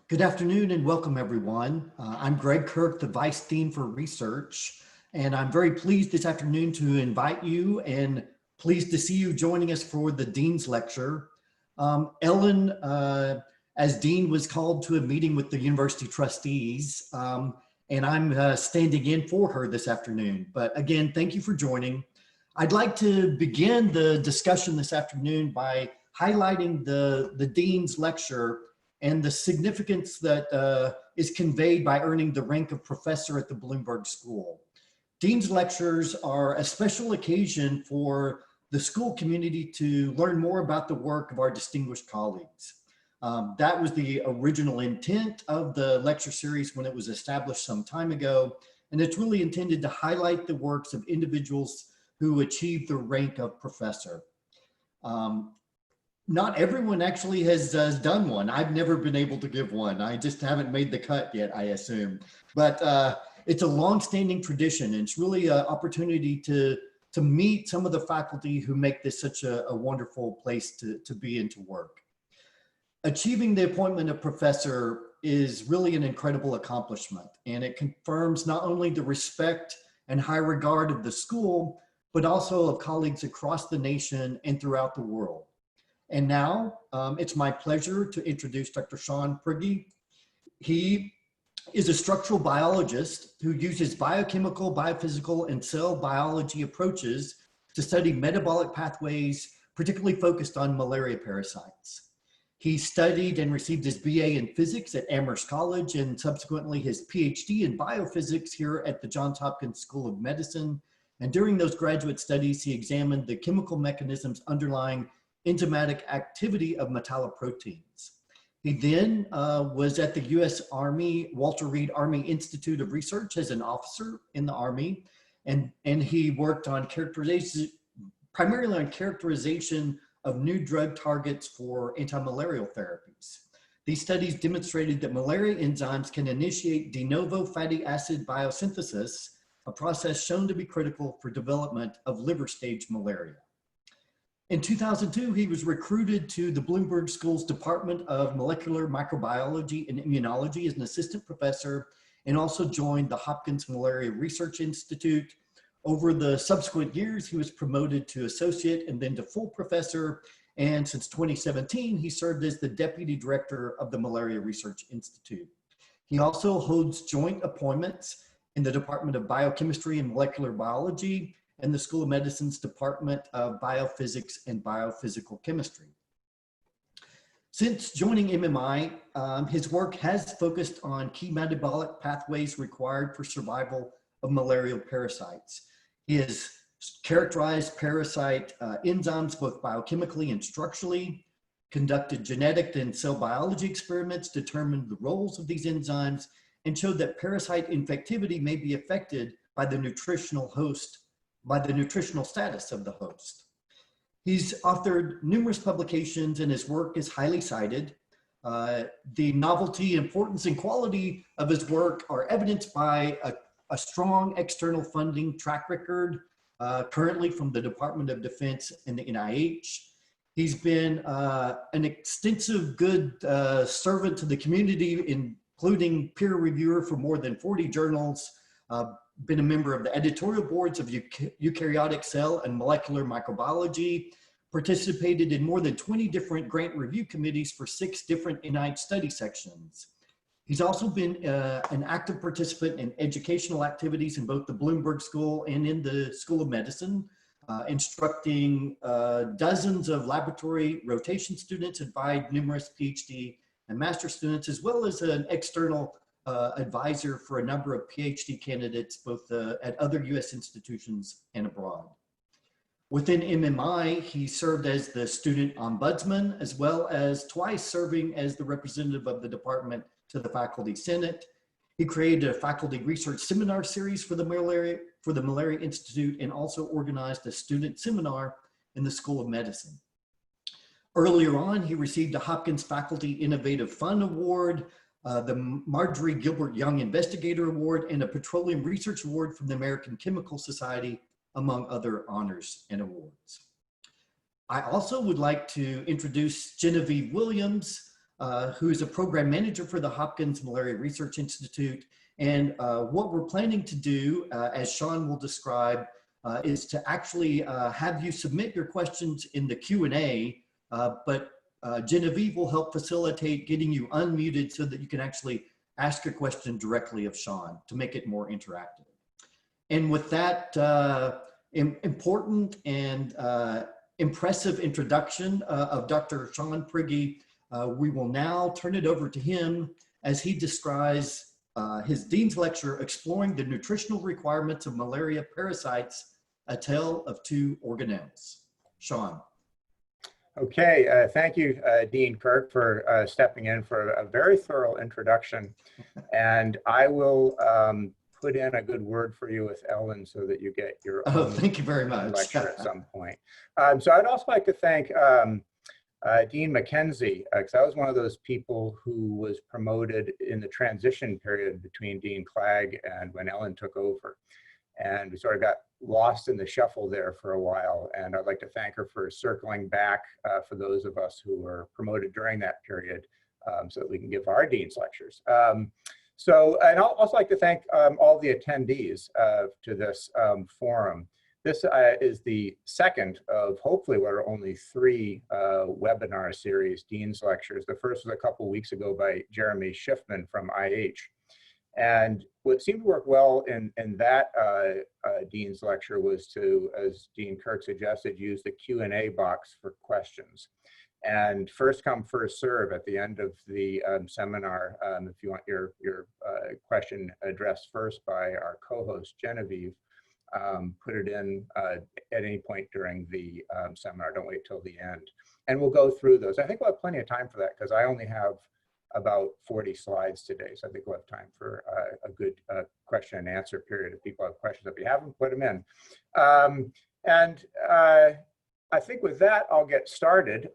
Good afternoon and welcome everyone. I'm Greg Kirk, the Vice Dean for Research, and I'm very pleased this afternoon to invite you and pleased to see you joining us for the Dean's Lecture. Ellen, as Dean, was called to a meeting with the University trustees, and I'm standing in for her this afternoon. But again, thank you for joining. I'd like to begin the discussion this afternoon by highlighting the Dean's Lecture and the significance that is conveyed by earning the rank of professor at the Bloomberg School. Dean's Lectures are a special occasion for the school community to learn more about the work of our distinguished colleagues. That was the original intent of the lecture series when it was established some time ago, and it's really intended to highlight the works of individuals who achieved the rank of professor. Not everyone actually has done one. I've never been able to give one. I just haven't made the cut yet, I assume. But it's a long-standing tradition, and it's really an opportunity to meet some of the faculty who make this such a wonderful place to be and to work. Achieving the appointment of professor is really an incredible accomplishment, and it confirms not only the respect and high regard of the school, but also of colleagues across the nation and throughout the world. And now it's my pleasure to introduce Dr. Sean Prigge. He is a structural biologist who uses biochemical, biophysical, and cell biology approaches to study metabolic pathways, particularly focused on malaria parasites. He studied and received his BA in physics at Amherst College and subsequently his PhD in biophysics here at the Johns Hopkins School of Medicine. And during those graduate studies, he examined the chemical mechanisms underlying enzymatic activity of metalloproteins. He then was at the U.S. Army Walter Reed Army Institute of Research as an officer in the Army, and he worked on characterization, primarily on characterization of new drug targets for anti-malarial therapies. These studies demonstrated that malaria enzymes can initiate de novo fatty acid biosynthesis, a process shown to be critical for development of liver stage malaria. In 2002, he was recruited to the Bloomberg School's Department of Molecular Microbiology and Immunology as an assistant professor, and also joined the Hopkins Malaria Research Institute. Over the subsequent years, he was promoted to associate and then to full professor. And since 2017, he served as the deputy director of the Malaria Research Institute. He also holds joint appointments in the Department of Biochemistry and Molecular Biology and the School of Medicine's Department of Biophysics and Biophysical Chemistry. Since joining MMI, his work has focused on key metabolic pathways required for survival of malarial parasites. He has characterized parasite enzymes both biochemically and structurally, conducted genetic and cell biology experiments, determined the roles of these enzymes, and showed that parasite infectivity may be affected by the nutritional status of the host. He's authored numerous publications and his work is highly cited. The novelty, importance, and quality of his work are evidenced by a strong external funding track record, currently from the Department of Defense and the NIH. He's been an extensive good servant to the community, including peer reviewer for more than 40 journals, been a member of the editorial boards of eukaryotic cell and molecular microbiology, participated in more than 20 different grant review committees for 6 different NIH study sections. He's also been an active participant in educational activities in both the Bloomberg School and in the School of Medicine, instructing dozens of laboratory rotation students, advised numerous PhD and master students, as well as an external advisor for a number of PhD candidates, both at other US institutions and abroad. Within MMI, he served as the student ombudsman, as well as twice serving as the representative of the department to the faculty senate. He created a faculty research seminar series for the Malaria Institute and also organized a student seminar in the School of Medicine. Earlier on, he received a Hopkins Faculty Innovative Fund Award, the Marjorie Gilbert Young Investigator Award, and a Petroleum Research Award from the American Chemical Society, among other honors and awards. I also would like to introduce Genevieve Williams. who's a program manager for the Hopkins Malaria Research Institute. And what we're planning to do, as Sean will describe, is to actually have you submit your questions in the Q&A, but Genevieve will help facilitate getting you unmuted so that you can actually ask a question directly of Sean to make it more interactive. And with that important and impressive introduction of Dr. Sean Prigge, we will now turn it over to him as he describes his Dean's Lecture, Exploring the Nutritional Requirements of Malaria Parasites, A Tale of Two Organelles. Sean. Okay, thank you, Dean Kirk, for stepping in for a very thorough introduction. And I will put in a good word for you with Ellen so that you get your own thank you very much. lecture at some point. So I'd also like to thank Dean McKenzie, because I was one of those people who was promoted in the transition period between Dean Clagg and when Ellen took over. And we sort of got lost in the shuffle there for a while. And I'd like to thank her for circling back for those of us who were promoted during that period so that we can give our Dean's lectures. And I'd also like to thank all the attendees to this forum. This is the second of hopefully what are only 3 webinar series Dean's Lectures. The first was a couple weeks ago by Jeremy Schiffman from IH. And what seemed to work well in that Dean's Lecture was to, as Dean Kirk suggested, use the Q&A box for questions. And first come, first serve at the end of the seminar, if you want your question addressed first by our co-host Genevieve, put it in at any point during the seminar. Don't wait till the end. And we'll go through those. I think we'll have plenty of time for that because I only have about 40 slides today. So I think we'll have time for a good question and answer period if people have questions. If you haven't, put them in. I think with that, I'll get started.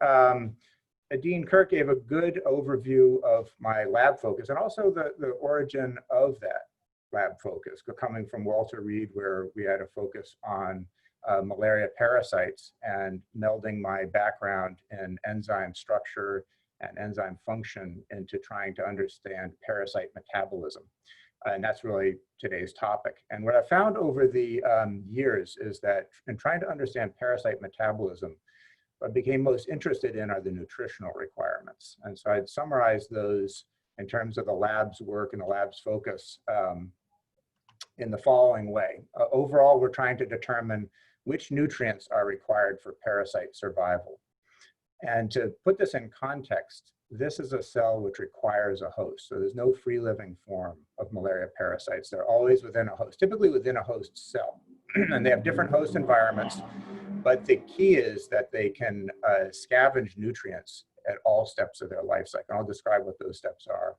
Dean Kirk gave a good overview of my lab focus and also the origin of that lab focus, coming from Walter Reed, where we had a focus on malaria parasites, and melding my background in enzyme structure and enzyme function into trying to understand parasite metabolism. And that's really today's topic. And what I found over the years is that in trying to understand parasite metabolism, what I became most interested in are the nutritional requirements. And so I'd summarize those in terms of the lab's work and the lab's focus in the following way. Overall, we're trying to determine which nutrients are required for parasite survival. And to put this in context, this is a cell which requires a host. So there's no free living form of malaria parasites. They're always within a host, typically within a host cell. And they have different host environments. But the key is that they can scavenge nutrients at all steps of their life cycle. And I'll describe what those steps are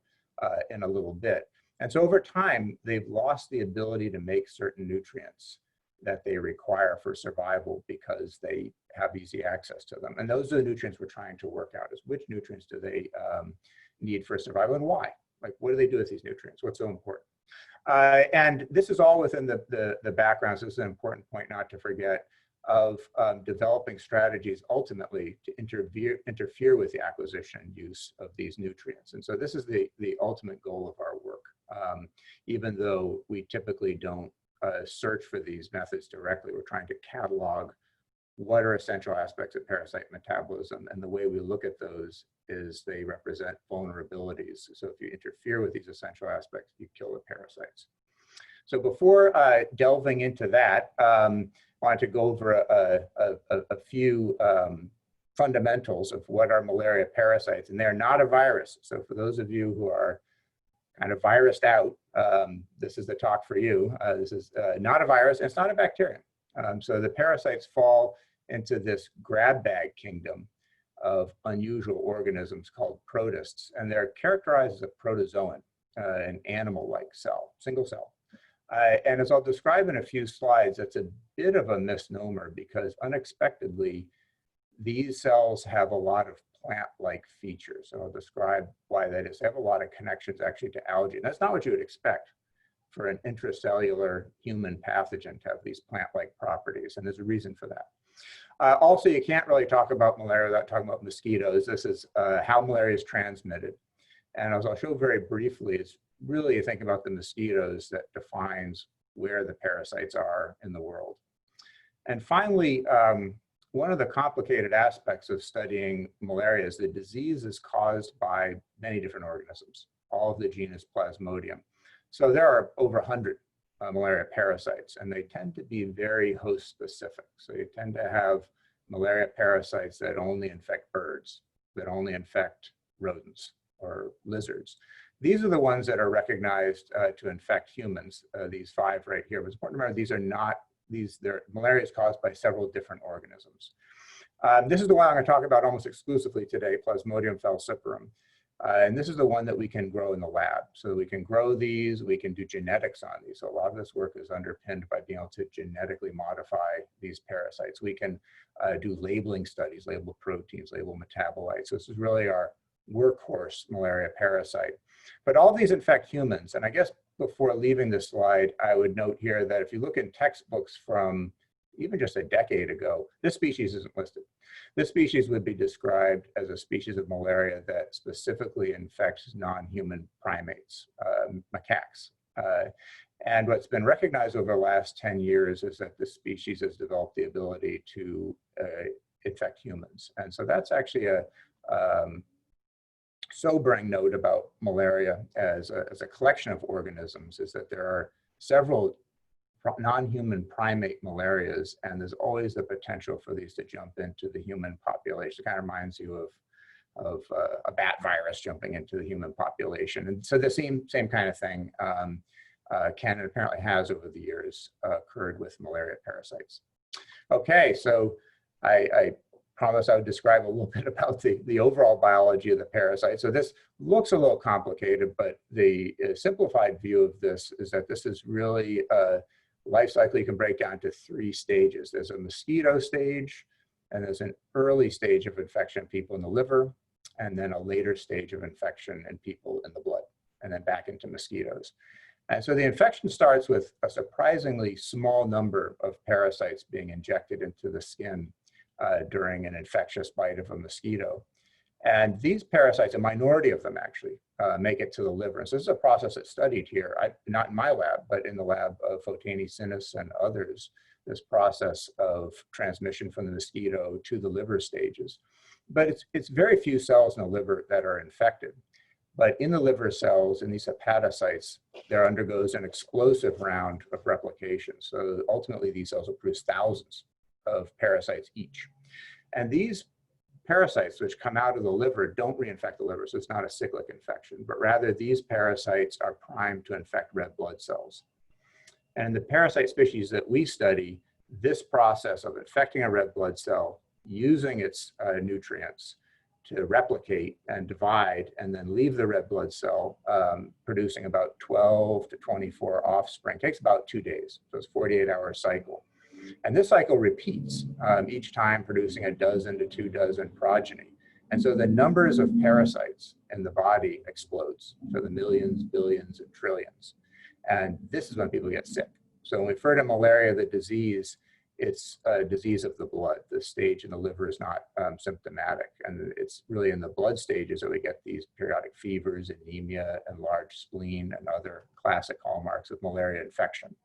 in a little bit. And so over time, they've lost the ability to make certain nutrients that they require for survival because they have easy access to them. And those are the nutrients we're trying to work out, is which nutrients do they need for survival and why? Like, what do they do with these nutrients? What's so important? And this is all within the background. So this is an important point not to forget of developing strategies ultimately to interfere with the acquisition and use of these nutrients. And so this is the ultimate goal of our work, even though we typically don't search for these methods directly. We're trying to catalog what are essential aspects of parasite metabolism, and the way we look at those is they represent vulnerabilities. So if you interfere with these essential aspects, you kill the parasites. So before delving into that, I wanted to go over a few fundamentals of what are malaria parasites, and they're not a virus. So for those of you who are kind of virused out, this is the talk for you. This is not a virus, and it's not a bacterium. So the parasites fall into this grab bag kingdom of unusual organisms called protists, and they're characterized as a protozoan, an animal-like cell, single cell. And as I'll describe in a few slides, it's a bit of a misnomer because unexpectedly, these cells have a lot of plant-like features. So I'll describe why that is. They have a lot of connections actually to algae. And that's not what you would expect for an intracellular human pathogen to have these plant-like properties. And there's a reason for that. Also, you can't really talk about malaria without talking about mosquitoes. This is how malaria is transmitted. And as I'll show very briefly, it's really thinking about the mosquitoes that defines where the parasites are in the world. And finally, one of the complicated aspects of studying malaria is the disease is caused by many different organisms, all of the genus Plasmodium. So there are over 100 malaria parasites, and they tend to be very host specific. So you tend to have malaria parasites that only infect birds, that only infect rodents or lizards. These are the ones that are recognized to infect humans, these 5 right here. But it's important to remember these are not, malaria is caused by several different organisms. This is the one I'm going to talk about almost exclusively today, Plasmodium falciparum. And this is the one that we can grow in the lab. So we can grow these, we can do genetics on these. So a lot of this work is underpinned by being able to genetically modify these parasites. We can do labeling studies, label proteins, label metabolites. So this is really our workhorse malaria parasite. But all these infect humans. And I guess before leaving this slide, I would note here that if you look in textbooks from even just a decade ago, this species isn't listed. This species would be described as a species of malaria that specifically infects non-human primates, macaques. And what's been recognized over the last 10 years is that this species has developed the ability to infect humans. And so that's actually a sobering note about malaria as a collection of organisms, is that there are several non-human primate malarias, and there's always the potential for these to jump into the human population. It kind of reminds you of a bat virus jumping into the human population. And so the same kind of thing can and apparently has over the years occurred with malaria parasites. Okay, so I promised I would describe a little bit about the overall biology of the parasite. So this looks a little complicated, but the simplified view of this is that this is really life cycle you can break down to 3 stages. There's a mosquito stage, and there's an early stage of infection in people in the liver, and then a later stage of infection in people in the blood, and then back into mosquitoes. And so the infection starts with a surprisingly small number of parasites being injected into the skin during an infectious bite of a mosquito. And these parasites, a minority of them actually, make it to the liver. And so this is a process that's studied here, not in my lab, but in the lab of Fotani Sinus and others, this process of transmission from the mosquito to the liver stages. But it's very few cells in the liver that are infected. But in the liver cells, in these hepatocytes, there undergoes an explosive round of replication. So ultimately, these cells will produce thousands of parasites each. And these parasites which come out of the liver don't reinfect the liver, so it's not a cyclic infection, but rather these parasites are primed to infect red blood cells. And in the parasite species that we study, this process of infecting a red blood cell, using its nutrients to replicate and divide and then leave the red blood cell, producing about 12 to 24 offspring, takes about 2 days, so it's a 48-hour cycle. And this cycle repeats each time, producing a dozen to 2 dozen progeny. And so the numbers of parasites in the body explodes. So the millions, billions, and trillions. And this is when people get sick. So when we refer to malaria, the disease, it's a disease of the blood. The stage in the liver is not symptomatic. And it's really in the blood stages that we get these periodic fevers, anemia, and large spleen, and other classic hallmarks of malaria infection.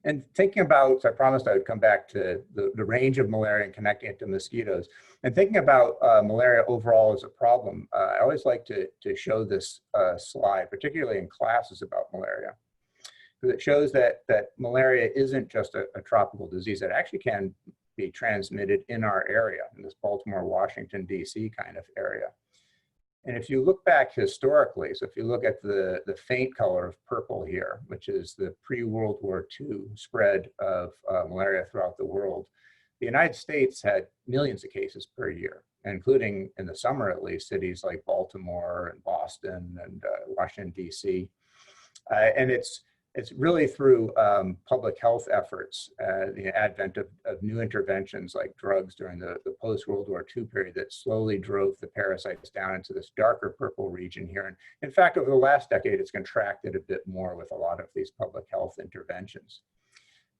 And thinking about, so I promised I would come back to the range of malaria and connecting it to mosquitoes. And thinking about malaria overall as a problem, I always like to show this slide, particularly in classes about malaria, because it shows that malaria isn't just a tropical disease. It actually can be transmitted in our area, in this Baltimore, Washington, D.C. kind of area. And if you look back historically, so if you look at the faint color of purple here, which is the pre-World War II spread of malaria throughout the world, the United States had millions of cases per year, including in the summer at least, cities like Baltimore and Boston and Washington, D.C. And it's really through public health efforts, the advent of new interventions like drugs during the post-World War II period that slowly drove the parasites down into this darker purple region here. And in fact, over the last decade, it's contracted a bit more with a lot of these public health interventions.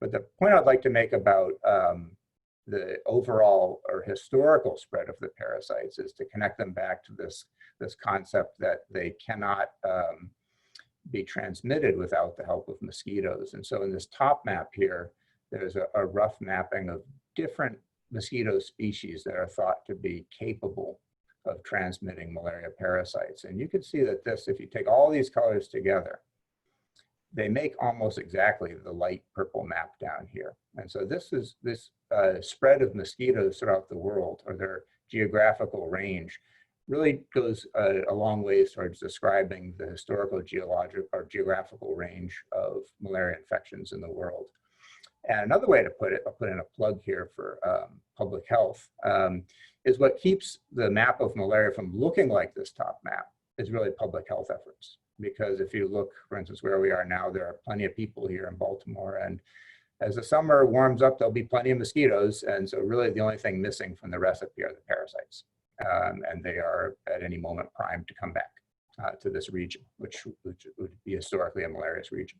But the point I'd like to make about the overall or historical spread of the parasites is to connect them back to this concept that they cannot be transmitted without the help of mosquitoes. And so in this top map here, there's a rough mapping of different mosquito species that are thought to be capable of transmitting malaria parasites. And you can see that this, if you take all these colors together, they make almost exactly the light purple map down here. And so this spread of mosquitoes throughout the world, or their geographical range, really goes a long ways towards describing the historical geographical range of malaria infections in the world. And another way to put it, I'll put in a plug here for public health, is what keeps the map of malaria from looking like this top map is really public health efforts. Because if you look, for instance, where we are now, there are plenty of people here in Baltimore, and as the summer warms up, there'll be plenty of mosquitoes, and so really the only thing missing from the recipe are the parasites, and they are at any moment primed to come back to this region, which would be historically a malarious region.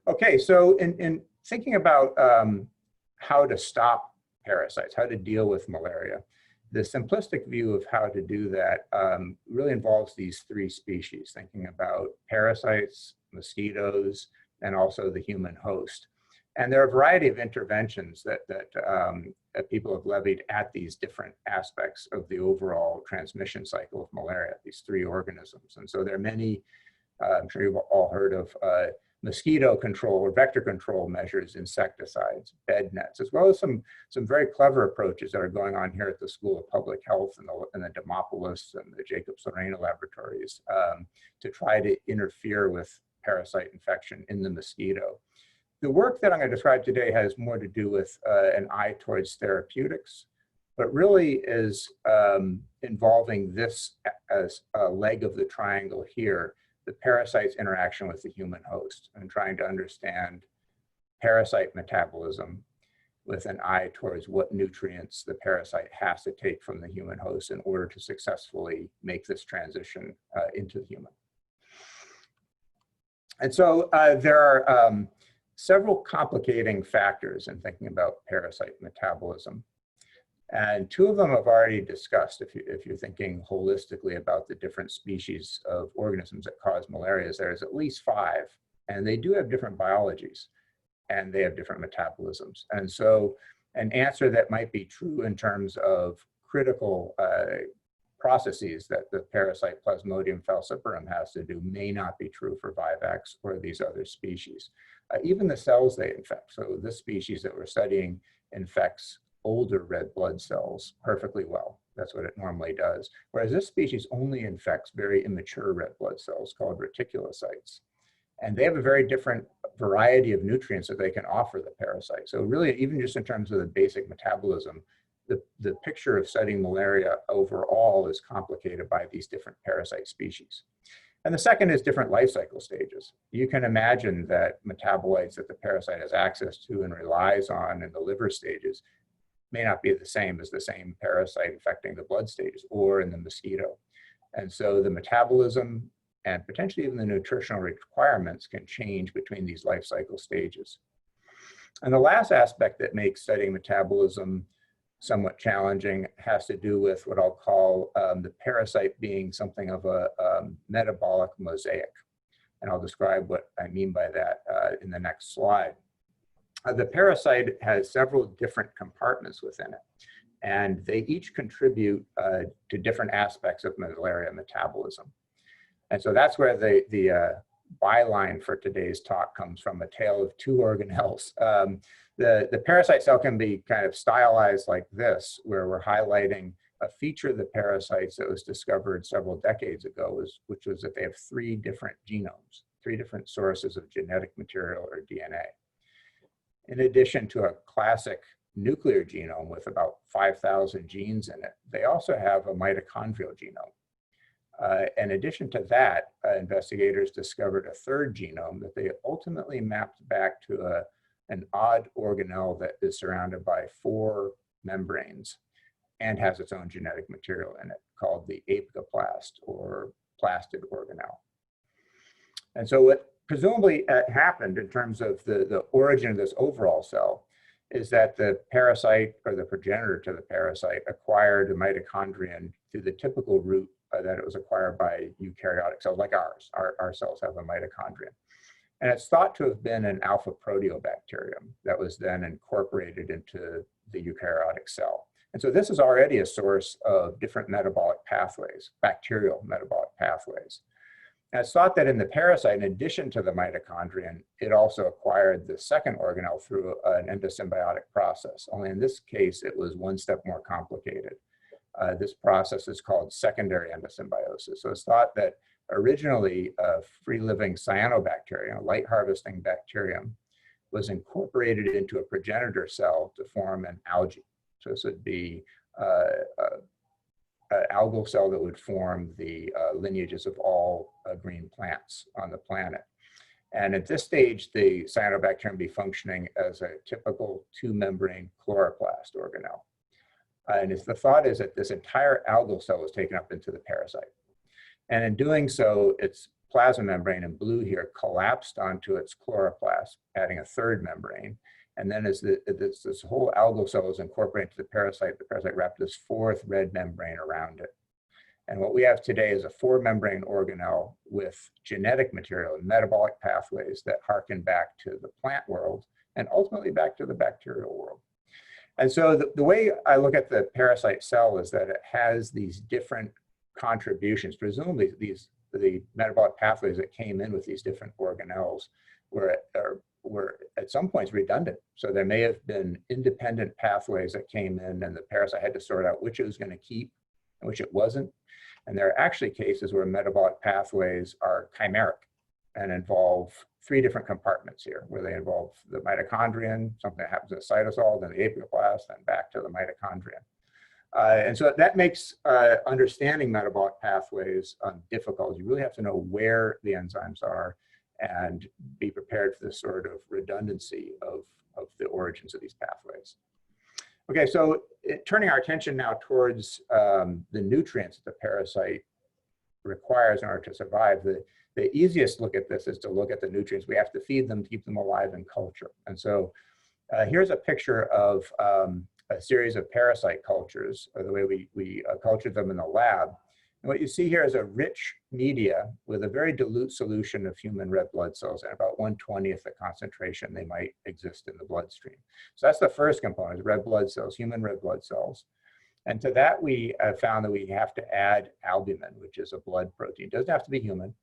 Okay, so in thinking about how to stop parasites, how to deal with malaria, the simplistic view of how to do that really involves these three species, thinking about parasites, mosquitoes, and also the human host. And there are a variety of interventions that people have levied at these different aspects of the overall transmission cycle of malaria, these three organisms. And so there are many, I'm sure you've all heard of mosquito control or vector control measures, insecticides, bed nets, as well as some very clever approaches that are going on here at the School of Public Health and the Demopolis and the Jacob Serena laboratories to try to interfere with parasite infection in the mosquito. The work that I'm going to describe today has more to do with an eye towards therapeutics, but really is involving this as a leg of the triangle here, the parasite's interaction with the human host, and trying to understand parasite metabolism with an eye towards what nutrients the parasite has to take from the human host in order to successfully make this transition into the human. And so there are several complicating factors in thinking about parasite metabolism. And two of them I've already discussed if you're thinking holistically about the different species of organisms that cause malaria. There's at least 5, and they do have different biologies, and they have different metabolisms. And so an answer that might be true in terms of critical processes that the parasite Plasmodium falciparum has to do may not be true for Vivax or these other species. Even the cells they infect. So this species that we're studying infects older red blood cells perfectly well. That's what it normally does. Whereas this species only infects very immature red blood cells called reticulocytes. And they have a very different variety of nutrients that they can offer the parasite. So really, even just in terms of the basic metabolism, the picture of studying malaria overall is complicated by these different parasite species. And the second is different life cycle stages. You can imagine that metabolites that the parasite has access to and relies on in the liver stages may not be the same as the same parasite infecting the blood stages or in the mosquito. And so the metabolism and potentially even the nutritional requirements can change between these life cycle stages. And the last aspect that makes studying metabolism somewhat challenging has to do with what I'll call the parasite being something of a metabolic mosaic. And I'll describe what I mean by that in the next slide. The parasite has several different compartments within it, and they each contribute to different aspects of malaria metabolism. And so that's where the byline for today's talk comes from, a tale of two organelles. The parasite cell can be kind of stylized like this, where we're highlighting a feature of the parasites that was discovered several decades ago, which was that they have 3 different genomes, 3 different sources of genetic material or DNA. In addition to a classic nuclear genome with about 5,000 genes in it, they also have a mitochondrial genome. In addition to that, investigators discovered a 3rd genome that they ultimately mapped back to an odd organelle that is surrounded by 4 membranes and has its own genetic material in it, called the apicoplast or plastid organelle. And so what presumably happened in terms of the origin of this overall cell is that the parasite or the progenitor to the parasite acquired a mitochondrion through the typical route that it was acquired by eukaryotic cells like ours. Our cells have a mitochondrion. And it's thought to have been an alpha proteobacterium that was then incorporated into the eukaryotic cell. And so this is already a source of different metabolic pathways, bacterial metabolic pathways. And it's thought that in the parasite, in addition to the mitochondrion, it also acquired the second organelle through an endosymbiotic process. Only in this case, it was one step more complicated. This process is called secondary endosymbiosis. So it's thought that originally a free-living cyanobacterium, a light harvesting bacterium, was incorporated into a progenitor cell to form an algae. So this would be an algal cell that would form the lineages of all green plants on the planet. And at this stage, the cyanobacterium would be functioning as a typical two-membrane chloroplast organelle. And the thought is that this entire algal cell was taken up into the parasite. And in doing so, its plasma membrane in blue here collapsed onto its chloroplast, adding a third membrane. And then as this whole algal cell is incorporated into the parasite wrapped this fourth red membrane around it. And what we have today is a four-membrane organelle with genetic material and metabolic pathways that harken back to the plant world and ultimately back to the bacterial world. And so the way I look at the parasite cell is that it has these different contributions. Presumably the metabolic pathways that came in with these different organelles were at some points redundant. So there may have been independent pathways that came in and the parasite had to sort out which it was going to keep and which it wasn't. And there are actually cases where metabolic pathways are chimeric and involve three different compartments here, where they involve the mitochondrion, something that happens in the cytosol, then the apicoplast, then back to the mitochondrion. And so that makes understanding metabolic pathways difficult. You really have to know where the enzymes are and be prepared for this sort of redundancy of the origins of these pathways. Okay, so turning our attention now towards the nutrients that the parasite requires in order to survive, the easiest look at this is to look at the nutrients we have to feed them to keep them alive in culture. And so here's a picture of a series of parasite cultures, or the way we cultured them in the lab. And what you see here is a rich media with a very dilute solution of human red blood cells, and about 1/20th the concentration they might exist in the bloodstream. So that's the first component, red blood cells, human red blood cells. And to that, we found that we have to add albumin, which is a blood protein. It doesn't have to be human.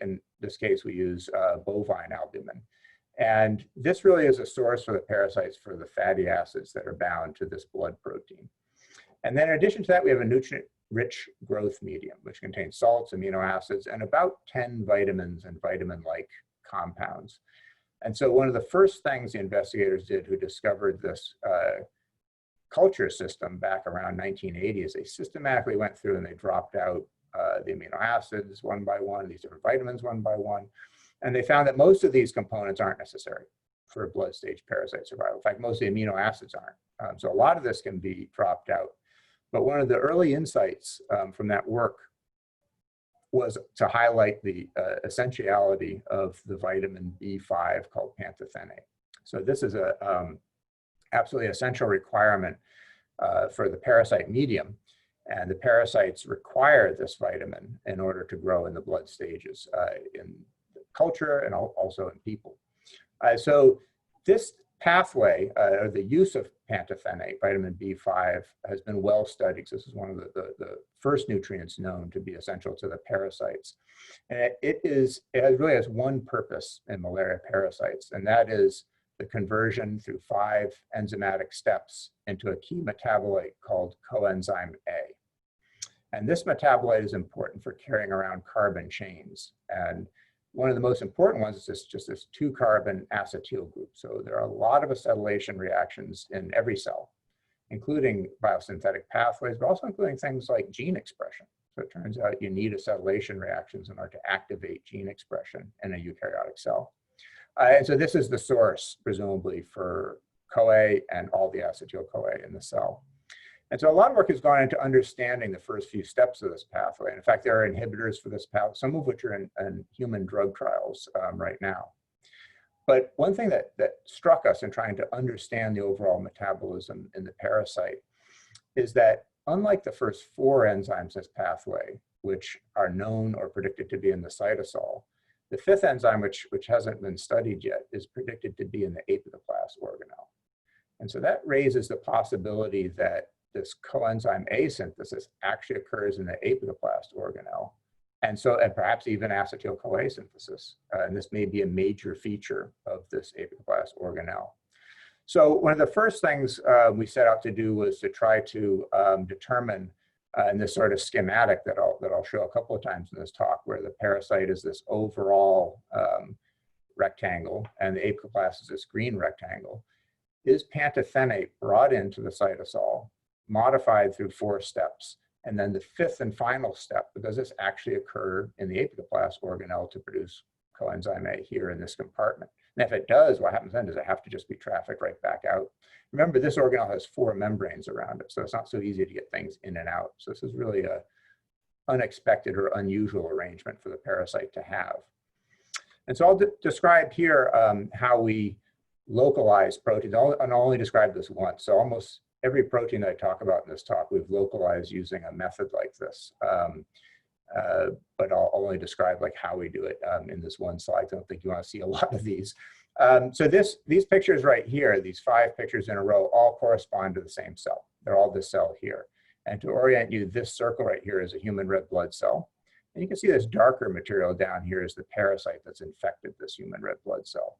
In this case, we use bovine albumin. And this really is a source for the parasites for the fatty acids that are bound to this blood protein. And then in addition to that, we have a nutrient-rich growth medium, which contains salts, amino acids, and about 10 vitamins and vitamin-like compounds. And so one of the first things the investigators did who discovered this culture system back around 1980 is they systematically went through and they dropped out the amino acids one by one, these different vitamins one by one. And they found that most of these components aren't necessary for blood stage parasite survival. In fact, most of the amino acids aren't. So a lot of this can be dropped out. But one of the early insights from that work was to highlight the essentiality of the vitamin B5 called pantothenate. So this is a absolutely essential requirement for the parasite medium. And the parasites require this vitamin in order to grow in the blood stages in culture and also in people. So this pathway, or the use of pantothenate, vitamin B5, has been well studied. So this is one of the first nutrients known to be essential to the parasites. And it really has one purpose in malaria parasites, and that is the conversion through 5 enzymatic steps into a key metabolite called coenzyme A. And this metabolite is important for carrying around carbon chains. And one of the most important ones is just this 2-carbon acetyl group. So there are a lot of acetylation reactions in every cell, including biosynthetic pathways, but also including things like gene expression. So it turns out you need acetylation reactions in order to activate gene expression in a eukaryotic cell. And so this is the source, presumably, for CoA and all the acetyl-CoA in the cell. And so a lot of work has gone into understanding the first few steps of this pathway. And in fact, there are inhibitors for this pathway, some of which are in human drug trials right now. But one thing that struck us in trying to understand the overall metabolism in the parasite is that unlike the first 4 enzymes in this pathway, which are known or predicted to be in the cytosol, the 5th enzyme, which hasn't been studied yet, is predicted to be in the apicoplast organelle. And so that raises the possibility that this coenzyme A synthesis actually occurs in the apicoplast organelle, and perhaps even acetyl-CoA synthesis. And this may be a major feature of this apicoplast organelle. So one of the first things we set out to do was to try to determine in this sort of schematic that I'll show a couple of times in this talk, where the parasite is this overall rectangle and the apicoplast is this green rectangle. Is pantothenate brought into the cytosol, modified through 4 steps, and then the 5th and final step, does this actually occur in the apicoplast organelle to produce coenzyme A here in this compartment? And if it does, what happens then? Does it have to just be trafficked right back out? Remember, this organelle has 4 membranes around it, so it's not so easy to get things in and out. So this is really an unexpected or unusual arrangement for the parasite to have. And so I'll describe here how we localize proteins. I'll only describe this once. So almost every protein that I talk about in this talk, we've localized using a method like this. But I'll only describe like how we do it in this one slide. I don't think you want to see a lot of these. So these pictures right here, these 5 pictures in a row, all correspond to the same cell. They're all this cell here. And to orient you, this circle right here is a human red blood cell. And you can see this darker material down here is the parasite that's infected this human red blood cell.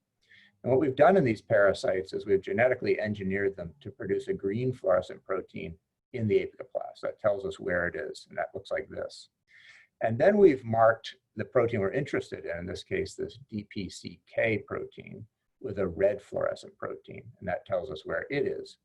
And what we've done in these parasites is we've genetically engineered them to produce a green fluorescent protein in the apicoplast. That tells us where it is, and that looks like this. And then we've marked the protein we're interested in this case, this DPCK protein, with a red fluorescent protein, and that tells us where it is.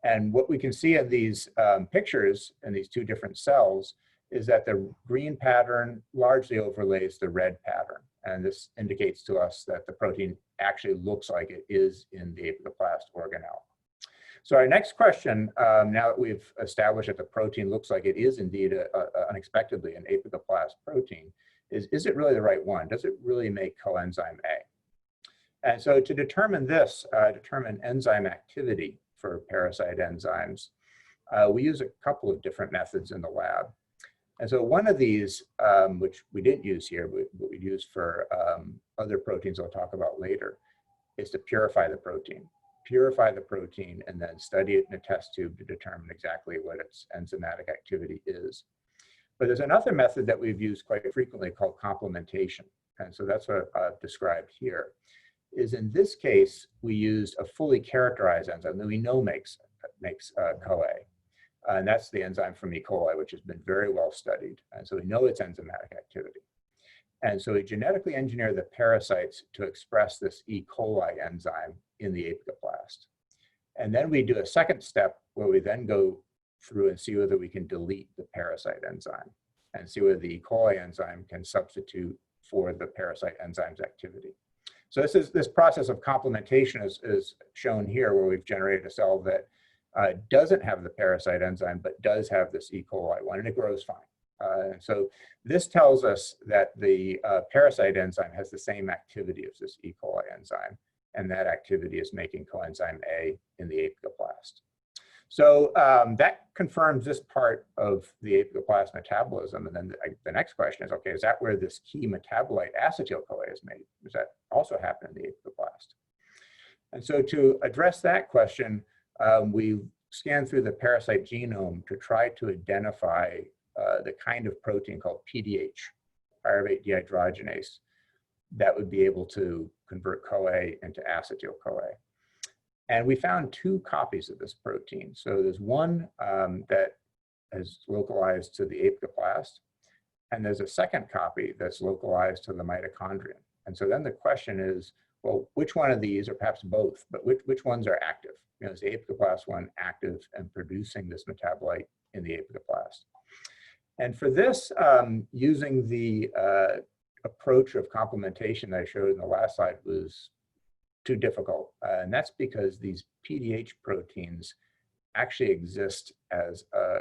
And what we can see in these pictures in these 2 different cells is that the green pattern largely overlays the red pattern. And this indicates to us that the protein actually looks like it is in the apicoplast organelle. So our next question, now that we've established that the protein looks like it is indeed unexpectedly an apicoplast protein, is it really the right one? Does it really make coenzyme A? And so to determine this, determine enzyme activity for parasite enzymes, we use a couple of different methods in the lab. And so one of these, which we didn't use here, but we use for other proteins I'll talk about later, is to purify the protein. Purify the protein and then study it in a test tube to determine exactly what its enzymatic activity is. But there's another method that we've used quite frequently called complementation. And so that's what I've described here. Is in this case, we used a fully characterized enzyme that we know makes CoA. And that's the enzyme from E. coli, which has been very well studied. And so we know its enzymatic activity. And so we genetically engineer the parasites to express this E. coli enzyme in the apicoplast. And then we do a second step where we then go through and see whether we can delete the parasite enzyme and see whether the E. coli enzyme can substitute for the parasite enzyme's activity. So this process of complementation is shown here, where we've generated a cell that doesn't have the parasite enzyme, but does have this E. coli one, and it grows fine. So this tells us that the parasite enzyme has the same activity as this E. coli enzyme, and that activity is making coenzyme A in the apicoplast. So that confirms this part of the apicoplast metabolism. And then the next question is, okay, is that where this key metabolite acetyl-CoA is made? Does that also happen in the apicoplast? And so to address that question, we scanned through the parasite genome to try to identify the kind of protein called PDH, pyruvate dehydrogenase, that would be able to convert CoA into acetyl-CoA. And we found 2 copies of this protein. So there's one that is localized to the apicoplast, and there's a second copy that's localized to the mitochondrion. And so then the question is, well, which one of these, or perhaps both, but which ones are active? You know, is the apicoplast one active and producing this metabolite in the apicoplast? And for this, using the approach of complementation that I showed in the last slide was too difficult. And that's because these PDH proteins actually exist as a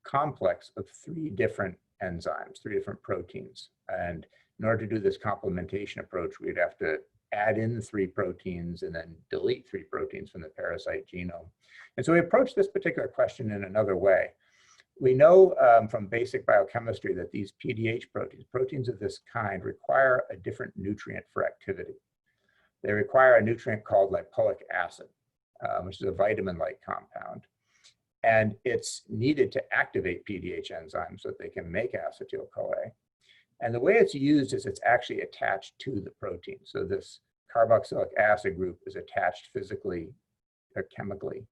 complex of 3 different enzymes, 3 different proteins. And in order to do this complementation approach, we'd have to add in 3 proteins and then delete 3 proteins from the parasite genome. And so we approached this particular question in another way. We know from basic biochemistry that these PDH proteins, proteins of this kind, require a different nutrient for activity. They require a nutrient called lipoic acid, which is a vitamin-like compound. And it's needed to activate PDH enzymes so that they can make acetyl-CoA. And the way it's used is it's actually attached to the protein. So this carboxylic acid group is attached physically or chemically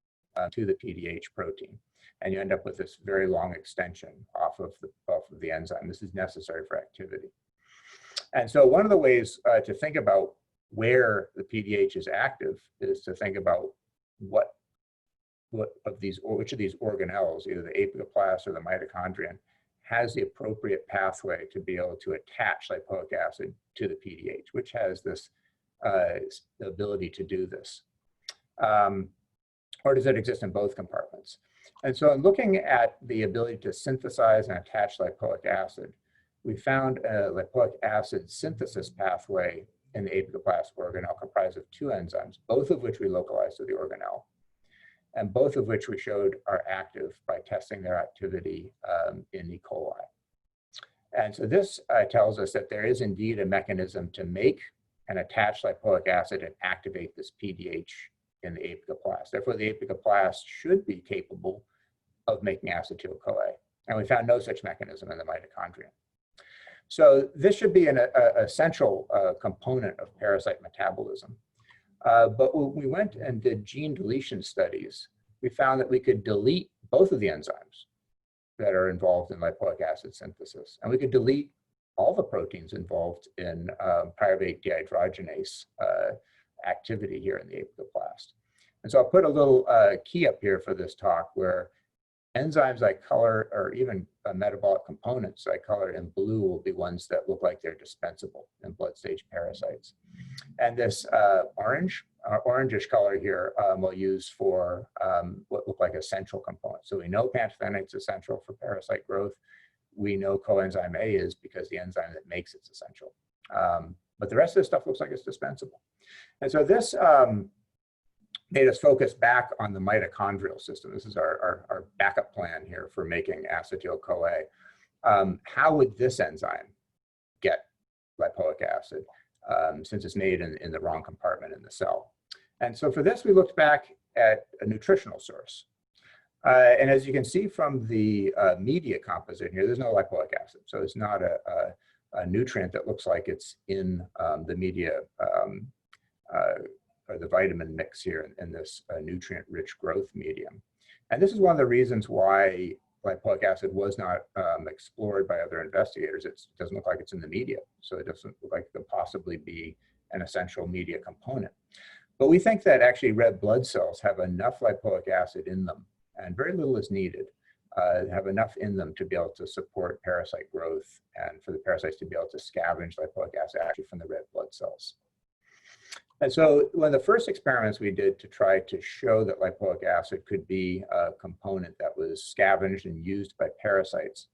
to the PDH protein. And you end up with this very long extension off of the enzyme. This is necessary for activity. And so one of the ways to think about where the PDH is active is to think about which of these organelles, either the apicoplast or the mitochondrion, has the appropriate pathway to be able to attach lipoic acid to the PDH, which has this ability to do this. Or does it exist in both compartments? And so in looking at the ability to synthesize and attach lipoic acid, we found a lipoic acid synthesis pathway in the apicoplast organelle comprised of 2 enzymes, both of which we localized to the organelle, and both of which we showed are active by testing their activity in E. coli. And so this tells us that there is indeed a mechanism to make and attach lipoic acid and activate this PDH in the apicoplast. Therefore, the apicoplast should be capable of making acetyl-CoA. And we found no such mechanism in the mitochondrion. So this should be an essential component of parasite metabolism. But when we went and did gene deletion studies, we found that we could delete both of the enzymes that are involved in lipoic acid synthesis. And we could delete all the proteins involved in pyruvate dehydrogenase activity here in the apicoplast. And so I'll put a little key up here for this talk where enzymes I color, or even metabolic components I color in blue, will be ones that look like they're dispensable in blood stage parasites. And this orangish color here we'll use for what look like essential components. So we know pantothenate is essential for parasite growth. We know coenzyme A is because the enzyme that makes it's essential. But the rest of this stuff looks like it's dispensable. And so this made us focus back on the mitochondrial system. This is our backup plan here for making acetyl-CoA. How would this enzyme get lipoic acid since it's made in the wrong compartment in the cell? And so for this, we looked back at a nutritional source. And as you can see from the media composition here, there's no lipoic acid. So it's not a nutrient that looks like it's in the media or the vitamin mix here in this nutrient-rich growth medium. And this is one of the reasons why lipoic acid was not explored by other investigators. It doesn't look like it's in the media, so it doesn't look like it could possibly be an essential media component. But we think that actually red blood cells have enough lipoic acid in them, and very little is needed, have enough in them to be able to support parasite growth and for the parasites to be able to scavenge lipoic acid actually from the red blood cells. And so one of the first experiments we did to try to show that lipoic acid could be a component that was scavenged and used by parasites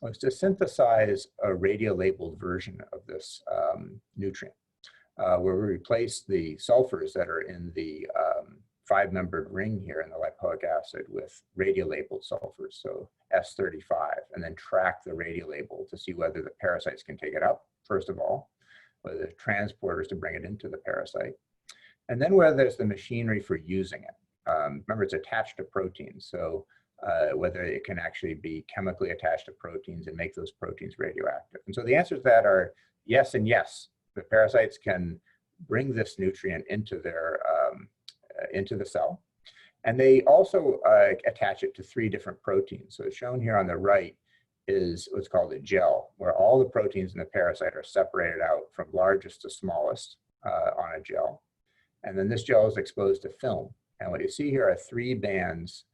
was to synthesize a radiolabeled version of this nutrient, where we replaced the sulfurs that are in the 5-membered ring here in the lipoic acid with radiolabeled sulfurs, so S35, and then track the radiolabel to see whether the parasites can take it up, first of all, whether there's transporters to bring it into the parasite, and then whether there's the machinery for using it. Remember, it's attached to proteins, so whether it can actually be chemically attached to proteins and make those proteins radioactive. And so the answers to that are yes and yes. The parasites can bring this nutrient into their into the cell, and they also attach it to 3 different proteins. So shown here on the right is what's called a gel, where all the proteins in the parasite are separated out from largest to smallest on a gel. And then this gel is exposed to film. And what you see here are 3 bands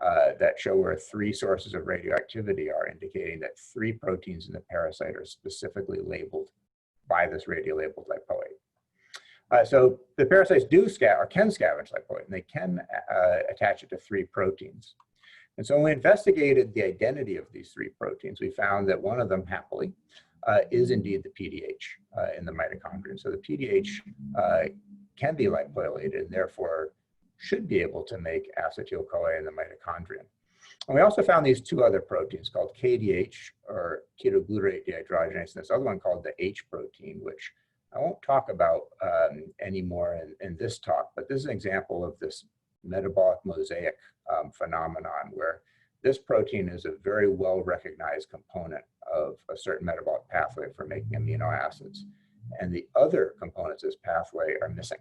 that show where 3 sources of radioactivity are, indicating that 3 proteins in the parasite are specifically labeled by this radiolabeled lipoic. So the parasites do or can scavenge lipoic, and they can attach it to 3 proteins. And so when we investigated the identity of these 3 proteins, we found that one of them, happily, is indeed the PDH in the mitochondrion. So the PDH can be lipoylated and therefore should be able to make acetyl-CoA in the mitochondrion. And we also found these 2 other proteins called KDH, or ketoglutarate dehydrogenase, and this other one called the H protein, which I won't talk about anymore in this talk, but this is an example of this metabolic mosaic phenomenon where this protein is a very well-recognized component of a certain metabolic pathway for making amino acids. And the other components of this pathway are missing.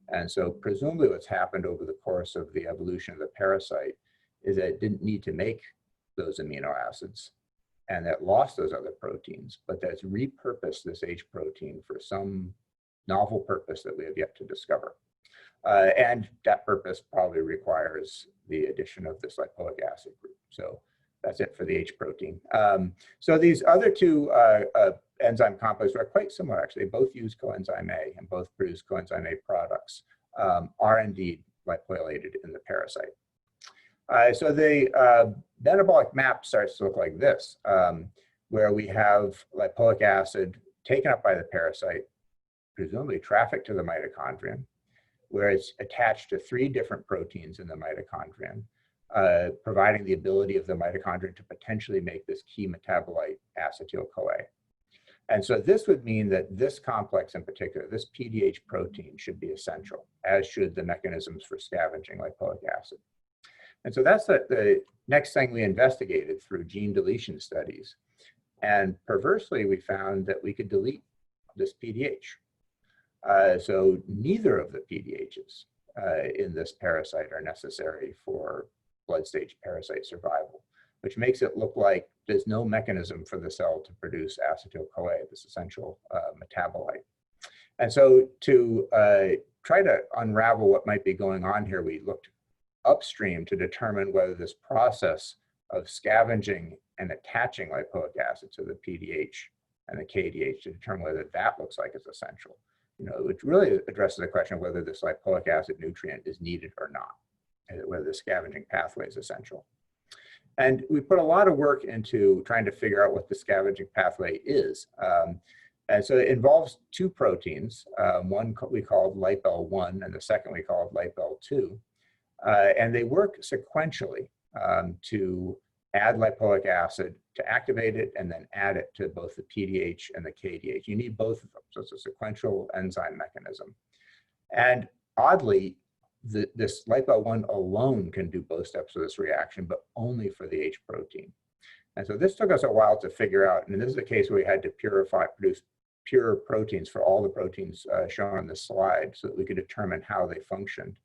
And so presumably what's happened over the course of the evolution of the parasite is that it didn't need to make those amino acids, and that lost those other proteins, but that's repurposed this H protein for some novel purpose that we have yet to discover. And that purpose probably requires the addition of this lipoic acid group. So that's it for the H protein. So these other 2 enzyme complexes are quite similar, actually. They both use coenzyme A and both produce coenzyme A products, are indeed lipoylated in the parasite. So the metabolic map starts to look like this, where we have lipoic acid taken up by the parasite, presumably trafficked to the mitochondrion, where it's attached to 3 different proteins in the mitochondrion, providing the ability of the mitochondrion to potentially make this key metabolite, acetyl-CoA. And so this would mean that this complex in particular, this PDH protein, should be essential, as should the mechanisms for scavenging lipoic acid. And so that's the next thing we investigated through gene deletion studies. And perversely, we found that we could delete this PDH. So neither of the PDHs in this parasite are necessary for blood stage parasite survival, which makes it look like there's no mechanism for the cell to produce acetyl-CoA, this essential metabolite. And so to try to unravel what might be going on here, we looked upstream to determine whether this process of scavenging and attaching lipoic acid to the PDH and the KDH to determine whether that looks like it's essential. Which really addresses the question of whether this lipoic acid nutrient is needed or not, and whether the scavenging pathway is essential. And we put a lot of work into trying to figure out what the scavenging pathway is. And so it involves 2 proteins, one we called LipL1 and the second we called LipL2. And they work sequentially to add lipoic acid, to activate it, and then add it to both the PDH and the KDH. You need both of them, so it's a sequential enzyme mechanism. And oddly, this LipL1 alone can do both steps of this reaction, but only for the H protein. And so this took us a while to figure out, and this is the case where we had to produce pure proteins for all the proteins shown on this slide so that we could determine how they functioned,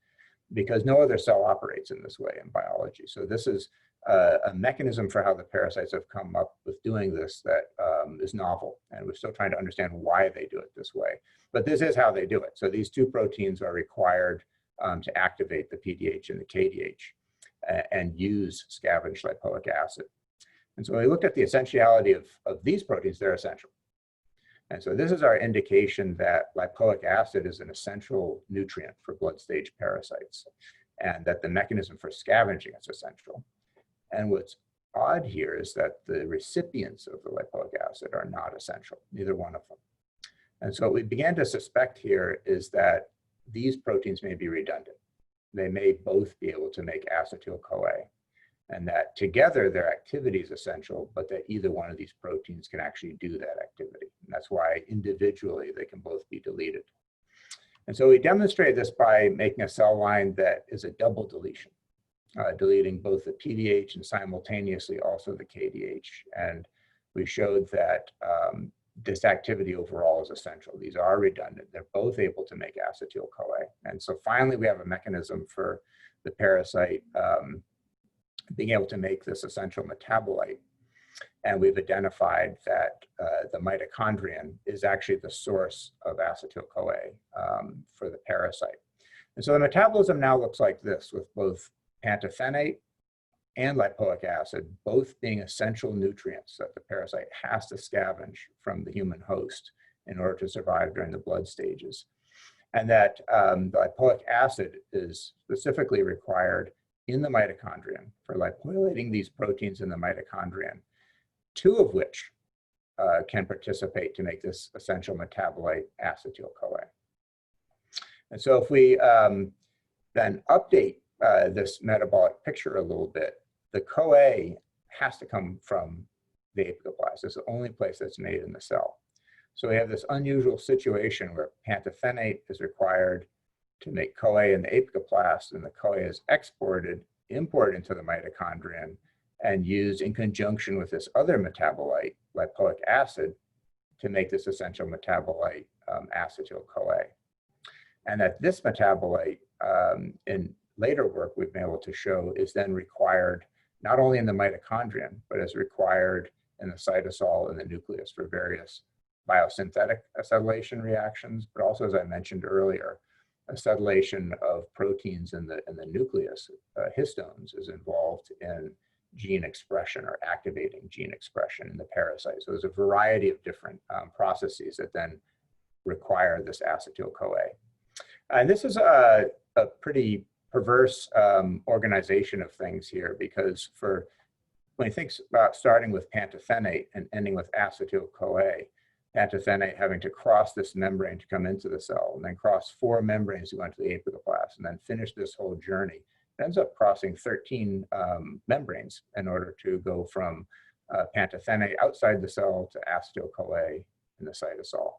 because no other cell operates in this way in biology. So this is a mechanism for how the parasites have come up with doing this that is novel, and we're still trying to understand why they do it this way. But this is how they do it. So these 2 proteins are required to activate the PDH and the KDH and use scavenged lipoic acid. And so when we looked at the essentiality of these proteins, they're essential. And so this is our indication that lipoic acid is an essential nutrient for blood stage parasites, and that the mechanism for scavenging is essential. And what's odd here is that the recipients of the lipoic acid are not essential, neither one of them. And so what we began to suspect here is that these proteins may be redundant. They may both be able to make acetyl-CoA, and that together their activity is essential, but that either one of these proteins can actually do that activity. And that's why individually they can both be deleted. And so we demonstrated this by making a cell line that is a double deletion, deleting both the PDH and simultaneously also the KDH. And we showed that this activity overall is essential. These are redundant. They're both able to make acetyl-CoA. And so finally, we have a mechanism for the parasite being able to make this essential metabolite. And we've identified that the mitochondrion is actually the source of acetyl-CoA for the parasite. And so the metabolism now looks like this, with both pantophenate and lipoic acid both being essential nutrients that the parasite has to scavenge from the human host in order to survive during the blood stages. and that the lipoic acid is specifically required in the mitochondrion for lipoylating these proteins in the mitochondrion, two of which can participate to make this essential metabolite acetyl-CoA. And so if we then update this metabolic picture a little bit, the CoA has to come from the apicoblast. It's the only place that's made in the cell. So we have this unusual situation where pantothenate is required to make CoA in the apicoblast, and the CoA is imported into the mitochondrion and used in conjunction with this other metabolite, lipoic acid, to make this essential metabolite acetyl-CoA. And that this metabolite, in later work we've been able to show, is then required not only in the mitochondrion, but is required in the cytosol and the nucleus for various biosynthetic acetylation reactions, but also, as I mentioned earlier, acetylation of proteins in the nucleus, histones, is involved in gene expression or activating gene expression in the parasite. So there's a variety of different processes that then require this acetyl-CoA. And this is a pretty perverse organization of things here, because when you think about starting with pantothenate and ending with acetyl-CoA, pantothenate having to cross this membrane to come into the cell, and then cross 4 membranes to go into the apicoblast, and then finish this whole journey. It ends up crossing 13 membranes in order to go from pantothenate outside the cell to acetyl-CoA in the cytosol.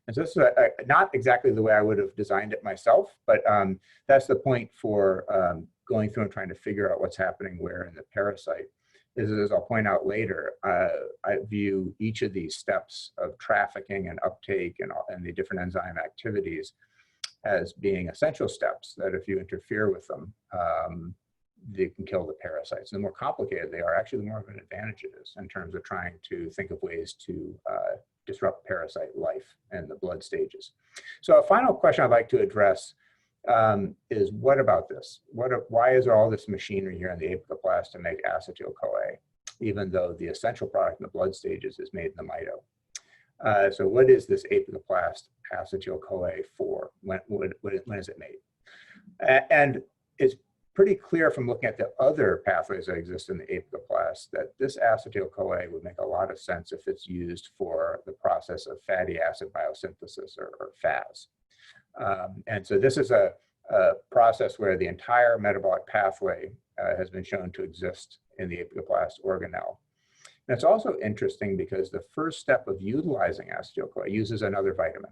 And so this is not exactly the way I would have designed it myself, but that's the point for going through and trying to figure out what's happening where in the parasite. As I'll point out later, I view each of these steps of trafficking and uptake and the different enzyme activities as being essential steps that if you interfere with them, they can kill the parasites. And the more complicated they are, actually the more of an advantage it is in terms of trying to think of ways to disrupt parasite life and the blood stages. So a final question I'd like to address is, what about this? Why is there all this machinery here in the apicoblast to make acetyl-CoA, even though the essential product in the blood stages is made in the mito? So what is this apicoblast acetyl-CoA for? When is it made? And it's pretty clear from looking at the other pathways that exist in the apicoblast that this acetyl-CoA would make a lot of sense if it's used for the process of fatty acid biosynthesis, or FAS. And so this is a process where the entire metabolic pathway has been shown to exist in the apicoblast organelle. And it's also interesting because the first step of utilizing acetyl-CoA uses another vitamin.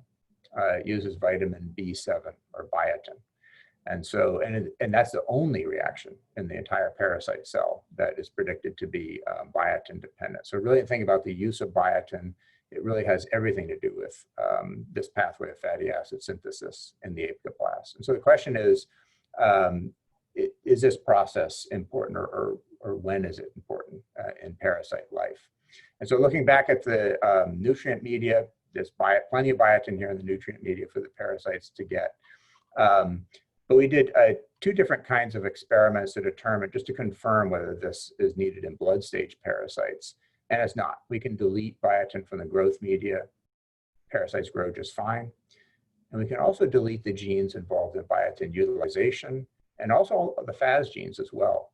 It uses vitamin B7 or biotin. And so, and that's the only reaction in the entire parasite cell that is predicted to be biotin dependent. So really think about the use of biotin. It really has everything to do with this pathway of fatty acid synthesis in the apicoblast. And so the question is this process important, or when is it important in parasite life? And so looking back at the nutrient media, there's plenty of biotin here in the nutrient media for the parasites to get. But we did 2 different kinds of experiments to determine, just to confirm whether this is needed in blood stage parasites. And it's not. We can delete biotin from the growth media. Parasites grow just fine. And we can also delete the genes involved in biotin utilization, and also the FAS genes as well.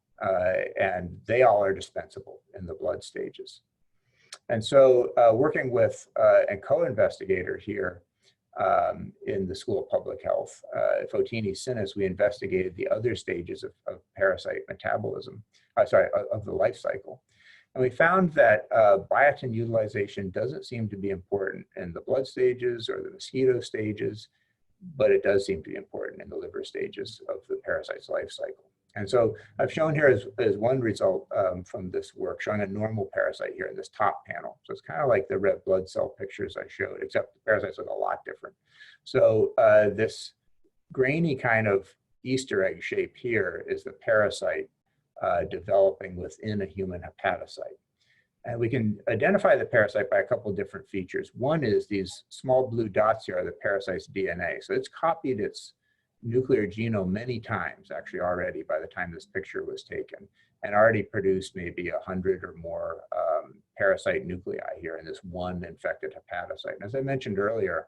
And they all are dispensable in the blood stages. And so working with a co-investigator here in the School of Public Health, Fotini Sinis, we investigated the other stages of parasite metabolism, of the life cycle. And we found that biotin utilization doesn't seem to be important in the blood stages or the mosquito stages, but it does seem to be important in the liver stages of the parasite's life cycle. And so I've shown here as one result from this work, showing a normal parasite here in this top panel. So it's kind of like the red blood cell pictures I showed, except the parasites look a lot different. So this grainy kind of Easter egg shape here is the parasite developing within a human hepatocyte. And we can identify the parasite by a couple of different features. One is these small blue dots here are the parasite's DNA. So it's copied its nuclear genome many times, actually, already by the time this picture was taken, and already produced maybe 100 or more parasite nuclei here in this one infected hepatocyte. And as I mentioned earlier,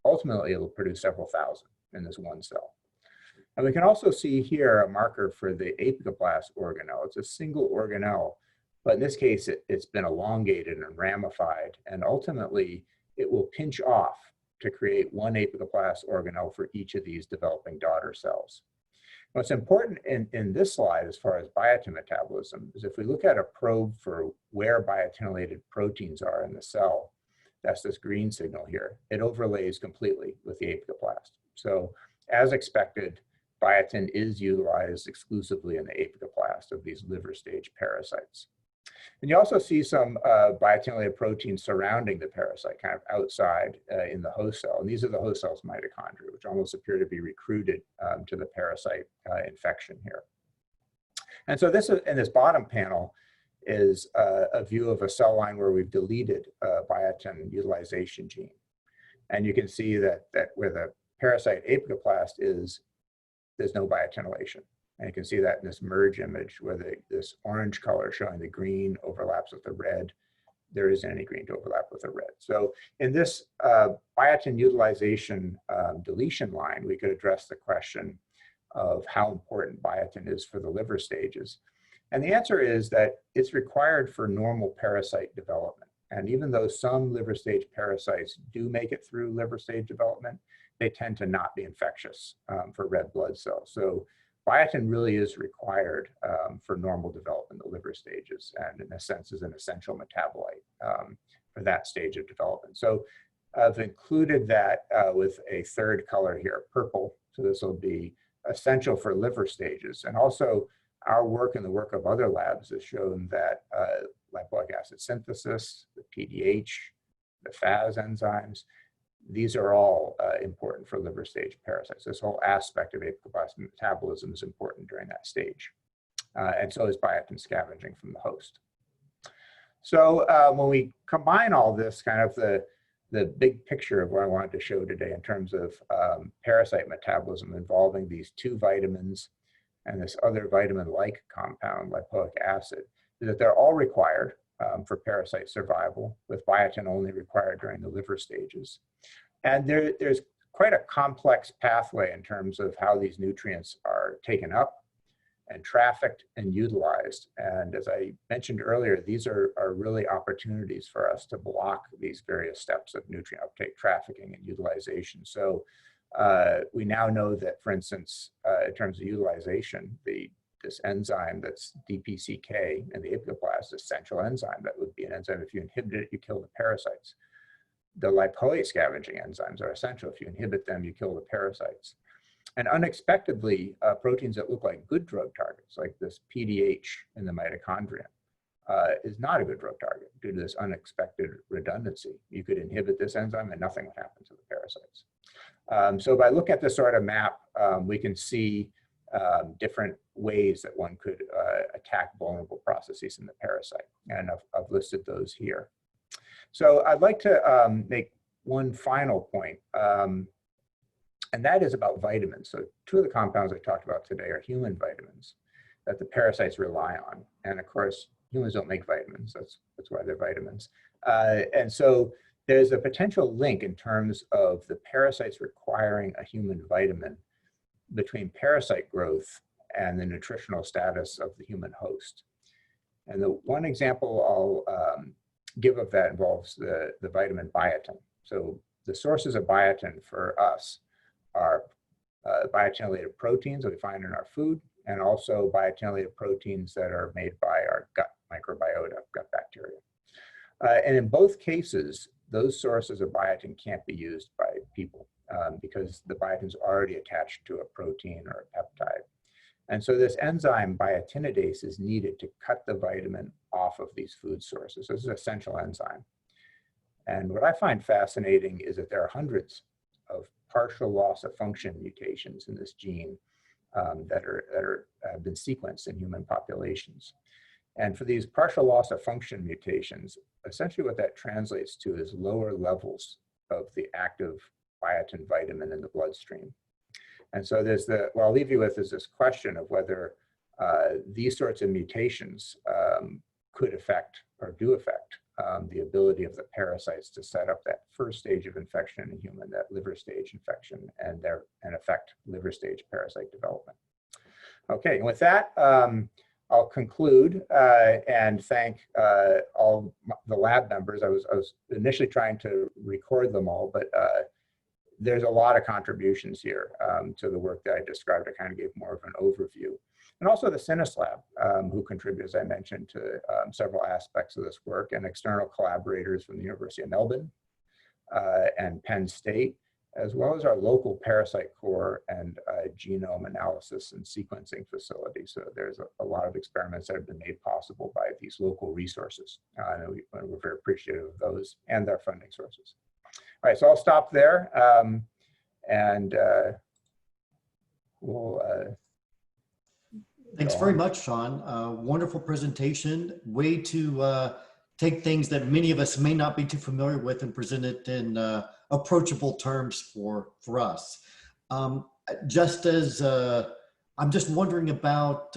ultimately it'll produce several thousand. in this one cell. And we can also see here a marker for the apicoblast organelle. It's a single organelle, but in this case, it's been elongated and ramified, and ultimately it will pinch off to create one apicoblast organelle for each of these developing daughter cells. What's important in this slide as far as biotin metabolism is if we look at a probe for where biotinylated proteins are in the cell, that's this green signal here, it overlays completely with the apicoblast. So as expected, biotin is utilized exclusively in the apicoblast of these liver stage parasites. And you also see some biotinylated proteins surrounding the parasite, kind of outside in the host cell. And these are the host cell's mitochondria, which almost appear to be recruited to the parasite infection here. And so this, in this bottom panel, is a view of a cell line where we've deleted a biotin utilization gene. And you can see that where the parasite apicoblast is, there's no biotinylation. And you can see that in this merge image where this orange color showing the green overlaps with the red. There isn't any green to overlap with the red. So in this biotin utilization deletion line, we could address the question of how important biotin is for the liver stages. And the answer is that it's required for normal parasite development. And even though some liver stage parasites do make it through liver stage development, they tend to not be infectious for red blood cells. So biotin really is required for normal development of the liver stages, and in a sense is an essential metabolite for that stage of development. So I've included that with a third color here, purple. So this will be essential for liver stages. And also our work and the work of other labs has shown that lipoic acid synthesis, the PDH, the FAS enzymes, these are all important for liver stage parasites. This whole aspect of apicoblast metabolism is important during that stage. And so is biotin scavenging from the host. So when we combine all this, kind of the big picture of what I wanted to show today in terms of parasite metabolism involving these two vitamins and this other vitamin-like compound, lipoic acid, is that they're all required for parasite survival, with biotin only required during the liver stages. And there's quite a complex pathway in terms of how these nutrients are taken up and trafficked and utilized. And as I mentioned earlier, these are really opportunities for us to block these various steps of nutrient uptake, trafficking, and utilization. So we now know that, for instance, in terms of utilization, this enzyme that's DPCK in the apicoblast, essential enzyme, that would be an enzyme, if you inhibit it, you kill the parasites. The lipoic scavenging enzymes are essential. If you inhibit them, you kill the parasites. And unexpectedly, proteins that look like good drug targets, like this PDH in the mitochondria, is not a good drug target due to this unexpected redundancy. You could inhibit this enzyme and nothing would happen to the parasites. So by looking at this sort of map, we can see different ways that one could attack vulnerable processes in the parasite. And I've listed those here. So I'd like to make one final point, and that is about vitamins. So two of the compounds I talked about today are human vitamins that the parasites rely on. And of course, humans don't make vitamins. That's why they're vitamins. And so there's a potential link in terms of the parasites requiring a human vitamin between parasite growth and the nutritional status of the human host. And the one example I'll give of that involves the vitamin biotin. So the sources of biotin for us are biotinylated proteins that we find in our food, and also biotinylated proteins that are made by our gut microbiota, gut bacteria. And in both cases, those sources of biotin can't be used by people because the biotin is already attached to a protein or a peptide. And so this enzyme biotinidase is needed to cut the vitamin off of these food sources. This is an essential enzyme. And what I find fascinating is that there are hundreds of partial loss of function mutations in this gene that have been sequenced in human populations. And for these partial loss of function mutations, essentially what that translates to is lower levels of the active biotin vitamin in the bloodstream. And so what I'll leave you with is this question of whether these sorts of mutations could affect or do affect the ability of the parasites to set up that first stage of infection in a human, that liver stage infection, and affect liver stage parasite development. Okay, and with that, I'll conclude and thank all the lab members. I was initially trying to record them all, but there's a lot of contributions here to the work that I described. I kind of gave more of an overview. And also the CINUS lab, who contribute, as I mentioned, to several aspects of this work, and external collaborators from the University of Melbourne and Penn State, as well as our local parasite core and genome analysis and sequencing facility. So there's a lot of experiments that have been made possible by these local resources. And we're very appreciative of those and their funding sources. All right, so I'll stop there, and we'll Thanks very much, Sean. Wonderful presentation. Way to take things that many of us may not be too familiar with and present it in approachable terms for us. Just as I'm just wondering about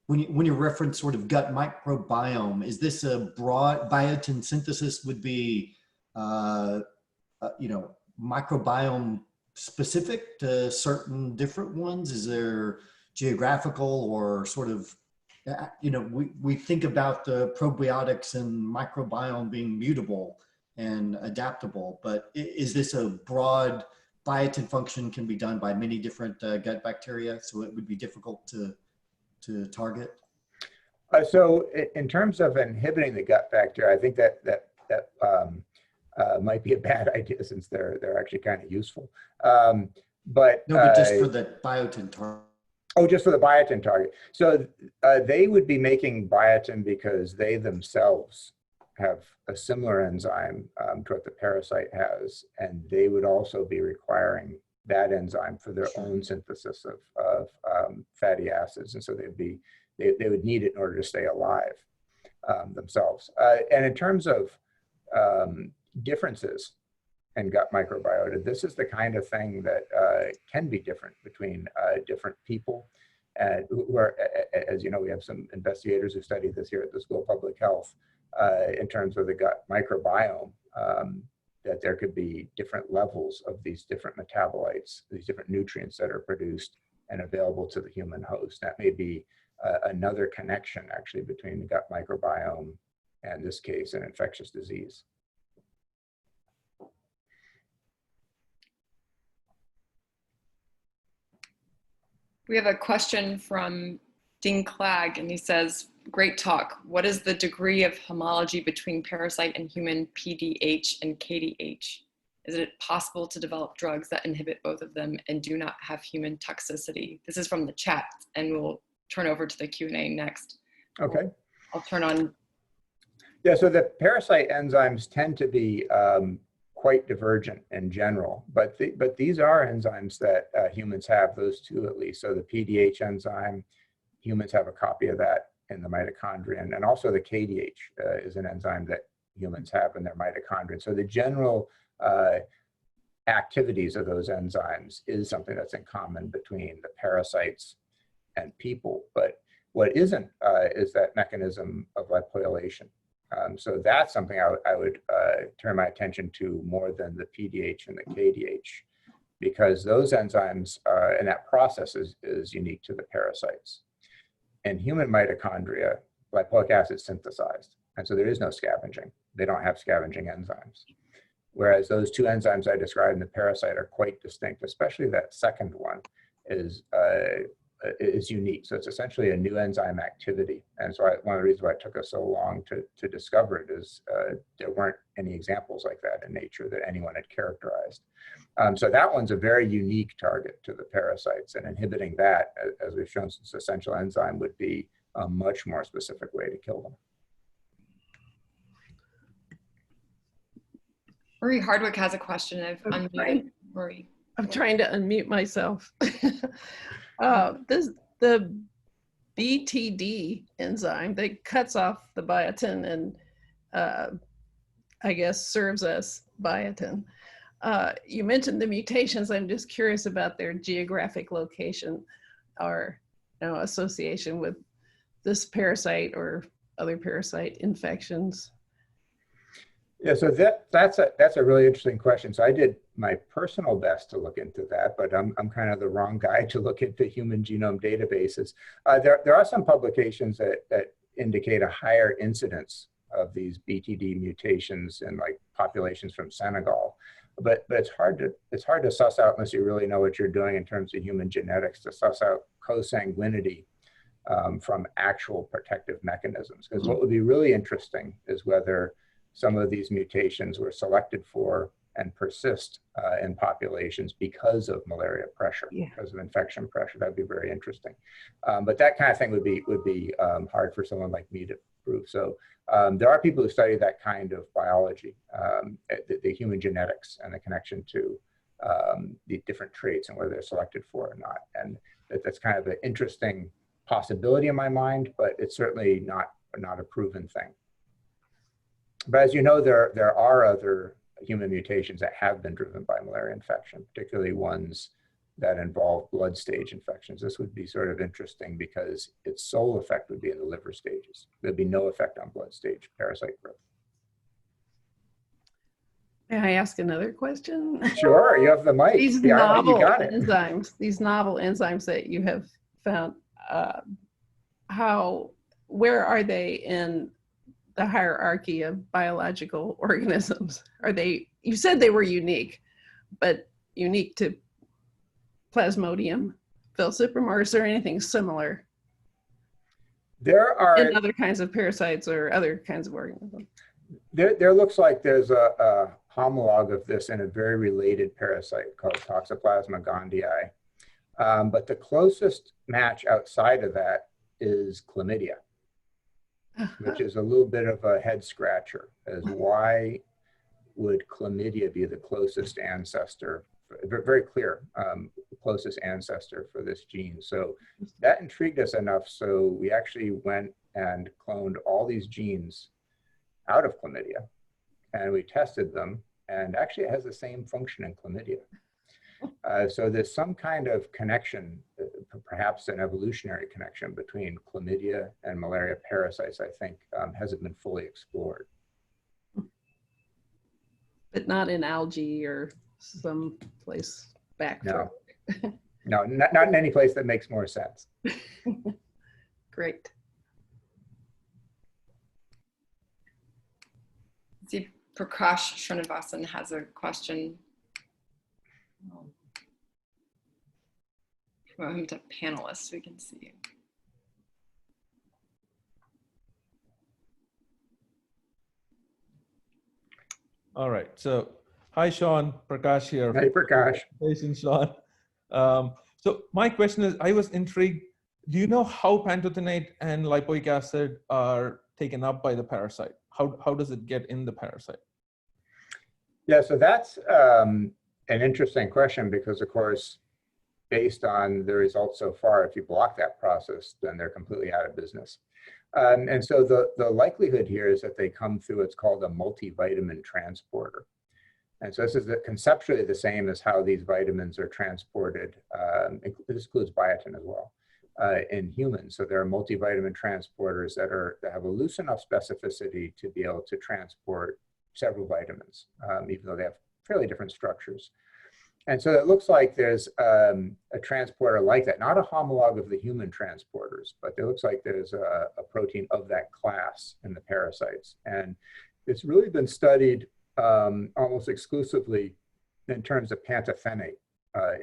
when you reference sort of gut microbiome, is this a broad biotin synthesis would be microbiome specific to certain different ones? Is there geographical or sort of, we think about the probiotics and microbiome being mutable and adaptable, but is this a broad biotin function can be done by many different gut bacteria, so it would be difficult to target? So in terms of inhibiting the gut bacteria, I think that might be a bad idea, since they're actually kind of useful. But just for the biotin target. Oh, just for the biotin target. So they would be making biotin because they themselves have a similar enzyme to what the parasite has, and they would also be requiring that enzyme for their own synthesis of fatty acids, and so they would need it in order to stay alive themselves. And in terms of differences in gut microbiota, this is the kind of thing that can be different between different people. Who are, as you know, we have some investigators who study this here at the School of Public Health in terms of the gut microbiome, that there could be different levels of these different metabolites, these different nutrients that are produced and available to the human host. That may be another connection, actually, between the gut microbiome and, in this case, an infectious disease. We have a question from Dean Clegg, and he says, great talk. What is the degree of homology between parasite and human PDH and KDH? Is it possible to develop drugs that inhibit both of them and do not have human toxicity? This is from the chat, and we'll turn over to the Q&A next. Okay. I'll turn on. Yeah, so the parasite enzymes tend to be quite divergent in general, but these are enzymes that humans have, those two at least. So the PDH enzyme, humans have a copy of that in the mitochondria, and also the KDH is an enzyme that humans have in their mitochondria. So the general activities of those enzymes is something that's in common between the parasites and people, but what isn't is that mechanism of lipoylation. So that's something I would turn my attention to more than the PDH and the KDH, because those enzymes and that process is unique to the parasites. In human mitochondria, lipoic acid is synthesized, and so there is no scavenging. They don't have scavenging enzymes. Whereas those two enzymes I described in the parasite are quite distinct, especially that second one is unique. So it's essentially a new enzyme activity. And so one of the reasons why it took us so long to discover it is there weren't any examples like that in nature that anyone had characterized. So that one's a very unique target to the parasites, and inhibiting that, as we've shown, since essential enzyme would be a much more specific way to kill them. Marie Hardwick has a question. I've unmuted Marie. I'm trying to unmute myself. The BTD enzyme that cuts off the biotin and I guess serves as biotin. You mentioned the mutations. I'm just curious about their geographic location or association with this parasite or other parasite infections. Yeah, so that's a really interesting question. So I did my personal best to look into that, but I'm kind of the wrong guy to look into human genome databases. There are some publications that indicate a higher incidence of these BTD mutations in like populations from Senegal, but it's hard to suss out unless you really know what you're doing in terms of human genetics to suss out consanguinity from actual protective mechanisms. Because what would be really interesting is whether some of these mutations were selected for and persist in populations because of malaria pressure, because of infection pressure. That'd be very interesting. But that kind of thing would be hard for someone like me to prove. So there are people who study that kind of biology, the human genetics and the connection to the different traits and whether they're selected for or not. And that's kind of an interesting possibility in my mind, but it's certainly not a proven thing. But as you know, there are other human mutations that have been driven by malaria infection, particularly ones that involve blood stage infections. This would be sort of interesting because its sole effect would be in the liver stages. There'd be no effect on blood stage parasite growth. May I ask another question? Sure, you have the mic. These novel enzymes that you have found, where are they in the hierarchy of biological organisms? Are they, you said they were unique, but unique to Plasmodium falciparum, or is there anything similar? There are in other kinds of parasites or other kinds of organisms. There looks like there's a homologue of this in a very related parasite called Toxoplasma gondii. But the closest match outside of that is chlamydia, which is a little bit of a head scratcher, as why would chlamydia be the closest ancestor, very clear, closest ancestor for this gene. So that intrigued us enough. So we actually went and cloned all these genes out of chlamydia and we tested them, and actually it has the same function in chlamydia. So there's some kind of connection, perhaps an evolutionary connection between chlamydia and malaria parasites, I think, hasn't been fully explored. But not in algae or some place back. No, no, not in any place that makes more sense. Great. See, Prakash Srinivasan has a question. Promote him to panelist so we can see. All right. So, hi, Sean. Prakash here. Hey, Prakash. Hey, Sean. So my question is, I was intrigued. Do you know how pantothenate and lipoic acid are taken up by the parasite? How does it get in the parasite? Yeah, so that's an interesting question because, of course, based on the results so far, if you block that process, then they're completely out of business. And so the likelihood here is that they come through what's called a multivitamin transporter. And so this is conceptually the same as how these vitamins are transported. This includes biotin as well in humans. So there are multivitamin transporters that have a loose enough specificity to be able to transport several vitamins, even though they have fairly different structures. And so it looks like there's a transporter like that, not a homologue of the human transporters, but it looks like there's a protein of that class in the parasites. And it's really been studied almost exclusively in terms of pantothenate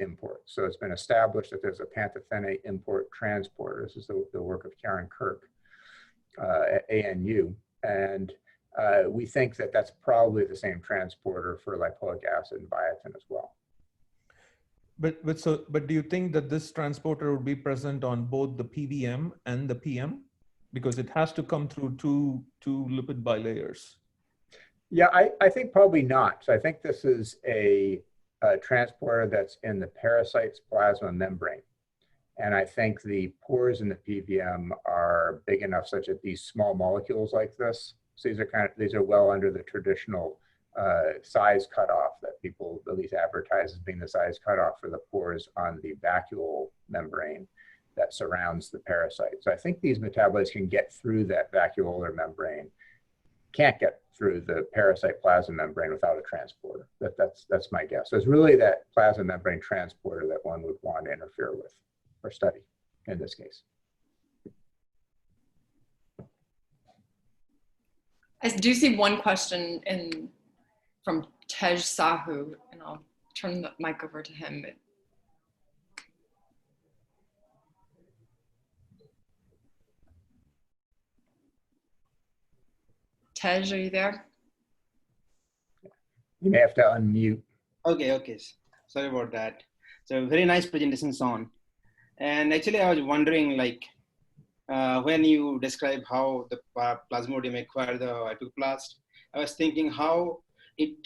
import. So it's been established that there's a pantothenate import transporter. This is the work of Karen Kirk at ANU. And we think that that's probably the same transporter for lipoic acid and biotin as well. But do you think that this transporter would be present on both the PVM and the PM? Because it has to come through two lipid bilayers. Yeah, I think probably not. So I think this is a transporter that's in the parasite's plasma membrane. And I think the pores in the PVM are big enough such that these small molecules like this, so these are well under the traditional size cutoff that people at least advertise as being the size cutoff for the pores on the vacuole membrane that surrounds the parasite. So I think these metabolites can get through that vacuolar membrane can't get through the parasite plasma membrane without a transporter. That's my guess. So it's really that plasma membrane transporter that one would want to interfere with or study in this case. I do see one question from Tej Sahu, and I'll turn the mic over to him. Tej, are you there? You may have to unmute. Okay. Sorry about that. So very nice presentation, Sean. And actually, I was wondering, like, when you describe how the Plasmodium acquired the epiplast, I was thinking how it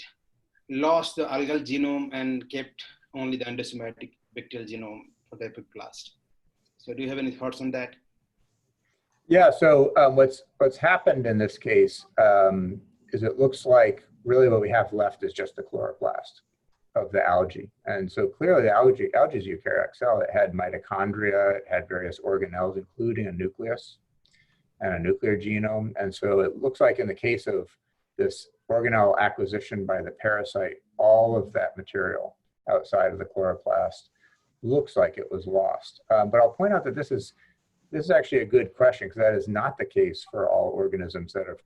lost the algal genome and kept only the endosomatic bacterial genome for the epiplast. So do you have any thoughts on that? Yeah, so what's happened in this case is it looks like really what we have left is just the chloroplast of the algae. And so clearly the algae is a eukaryotic cell. It had mitochondria, it had various organelles, including a nucleus and a nuclear genome. And so it looks like in the case of this organelle acquisition by the parasite, all of that material outside of the chloroplast looks like it was lost. But I'll point out that this is actually a good question, because that is not the case for all organisms that have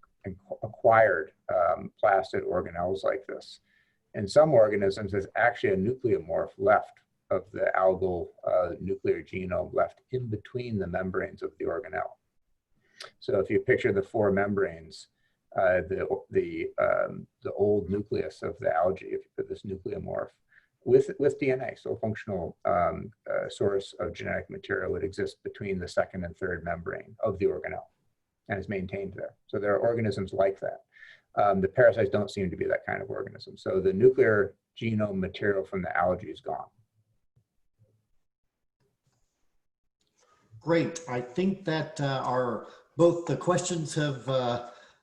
acquired plastid organelles like this. In some organisms, there's actually a nucleomorph left of the algal nuclear genome left in between the membranes of the organelle. So if you picture the four membranes, the old nucleus of the algae, if you put this nucleomorph with DNA, so a functional source of genetic material would exist between the second and third membrane of the organelle and is maintained there. So there are organisms like that. The parasites don't seem to be that kind of organism. So the nuclear genome material from the algae is gone. Great. I think that both the questions have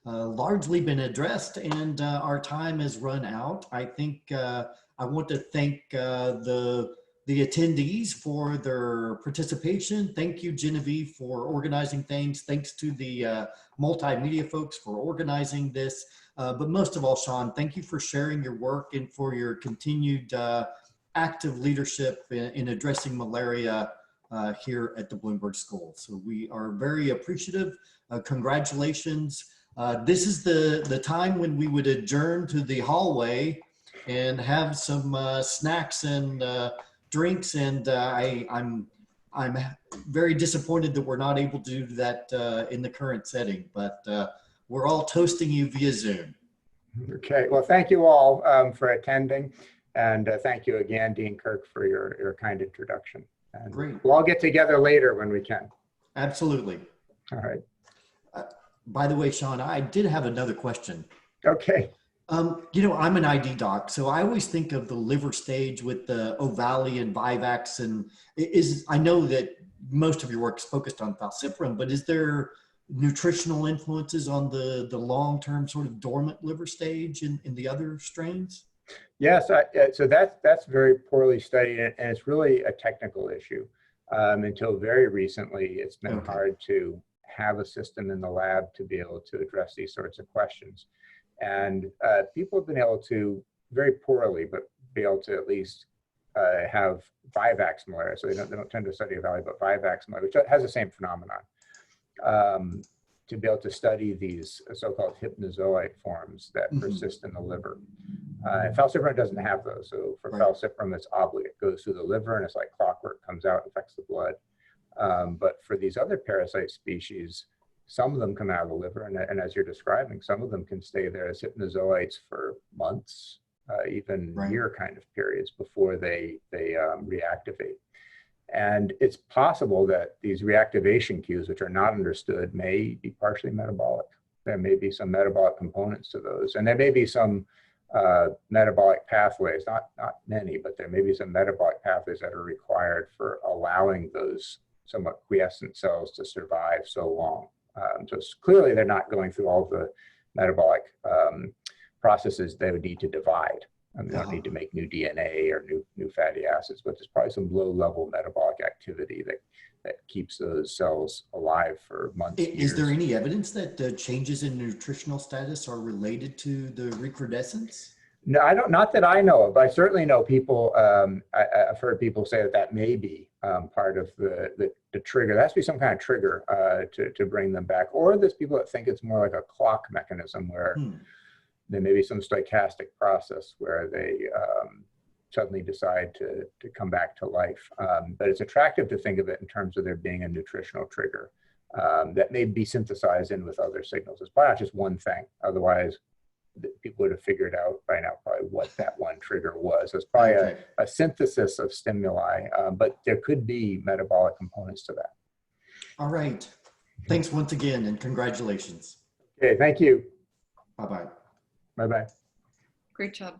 largely been addressed, and our time has run out. I think I want to thank the attendees for their participation. Thank you, Genevieve, for organizing things. Thanks to the multimedia folks for organizing this. But most of all, Sean, thank you for sharing your work and for your continued active leadership in addressing malaria here at the Bloomberg School. So we are very appreciative. Congratulations. This is the time when we would adjourn to the hallway and have some snacks and drinks. And I'm very disappointed that we're not able to do that in the current setting, but we're all toasting you via Zoom. Okay, well, thank you all for attending. And thank you again, Dean Kirk, for your kind introduction. And Great. We'll all get together later when we can. Absolutely. All right. By the way, Sean, I did have another question. Okay. You know, I'm an ID doc, so I always think of the liver stage with the Ovali and Vivax, and I know that most of your work is focused on falciparum, but is there nutritional influences on the long-term sort of dormant liver stage in the other strains? Yes, so that's very poorly studied, and it's really a technical issue. Until very recently, it's been hard to have a system in the lab to be able to address these sorts of questions. And people have been able to, very poorly, but be able to at least have Vivax malaria. So they don't tend to study Ovali, but Vivax malaria, which has the same phenomenon, to be able to study these so-called hypnozoite forms that persist in the liver. And falciparum doesn't have those. So for falciparum, it's obligate. It goes through the liver and it's like clockwork, comes out, affects the blood. But for these other parasite species, some of them come out of the liver, and as you're describing, some of them can stay there as hypnozoites for months, even year kind of periods before they reactivate. And it's possible that these reactivation cues, which are not understood, may be partially metabolic. There may be some metabolic components to those, and there may be some metabolic pathways, not many, but there may be some metabolic pathways that are required for allowing those somewhat quiescent cells to survive so long. So clearly they're not going through all the metabolic processes they would need to divide. They don't need to make new DNA or new fatty acids, but there's probably some low-level metabolic activity that keeps those cells alive for months, years. Is there any evidence that changes in nutritional status are related to the recrudescence? No, I don't. Not that I know of. But I certainly know people. I've heard people say that may be part of the trigger. There has to be some kind of trigger to bring them back. Or there's people that think it's more like a clock mechanism where there may be some stochastic process where they suddenly decide to come back to life. But it's attractive to think of it in terms of there being a nutritional trigger that may be synthesized in with other signals. It's probably not just one thing. Otherwise, people would have figured out by now probably what that one trigger was. It's probably a synthesis of stimuli, but there could be metabolic components to that. All right. Thanks once again, and congratulations. Okay, thank you. Bye-bye. Bye-bye. Great job.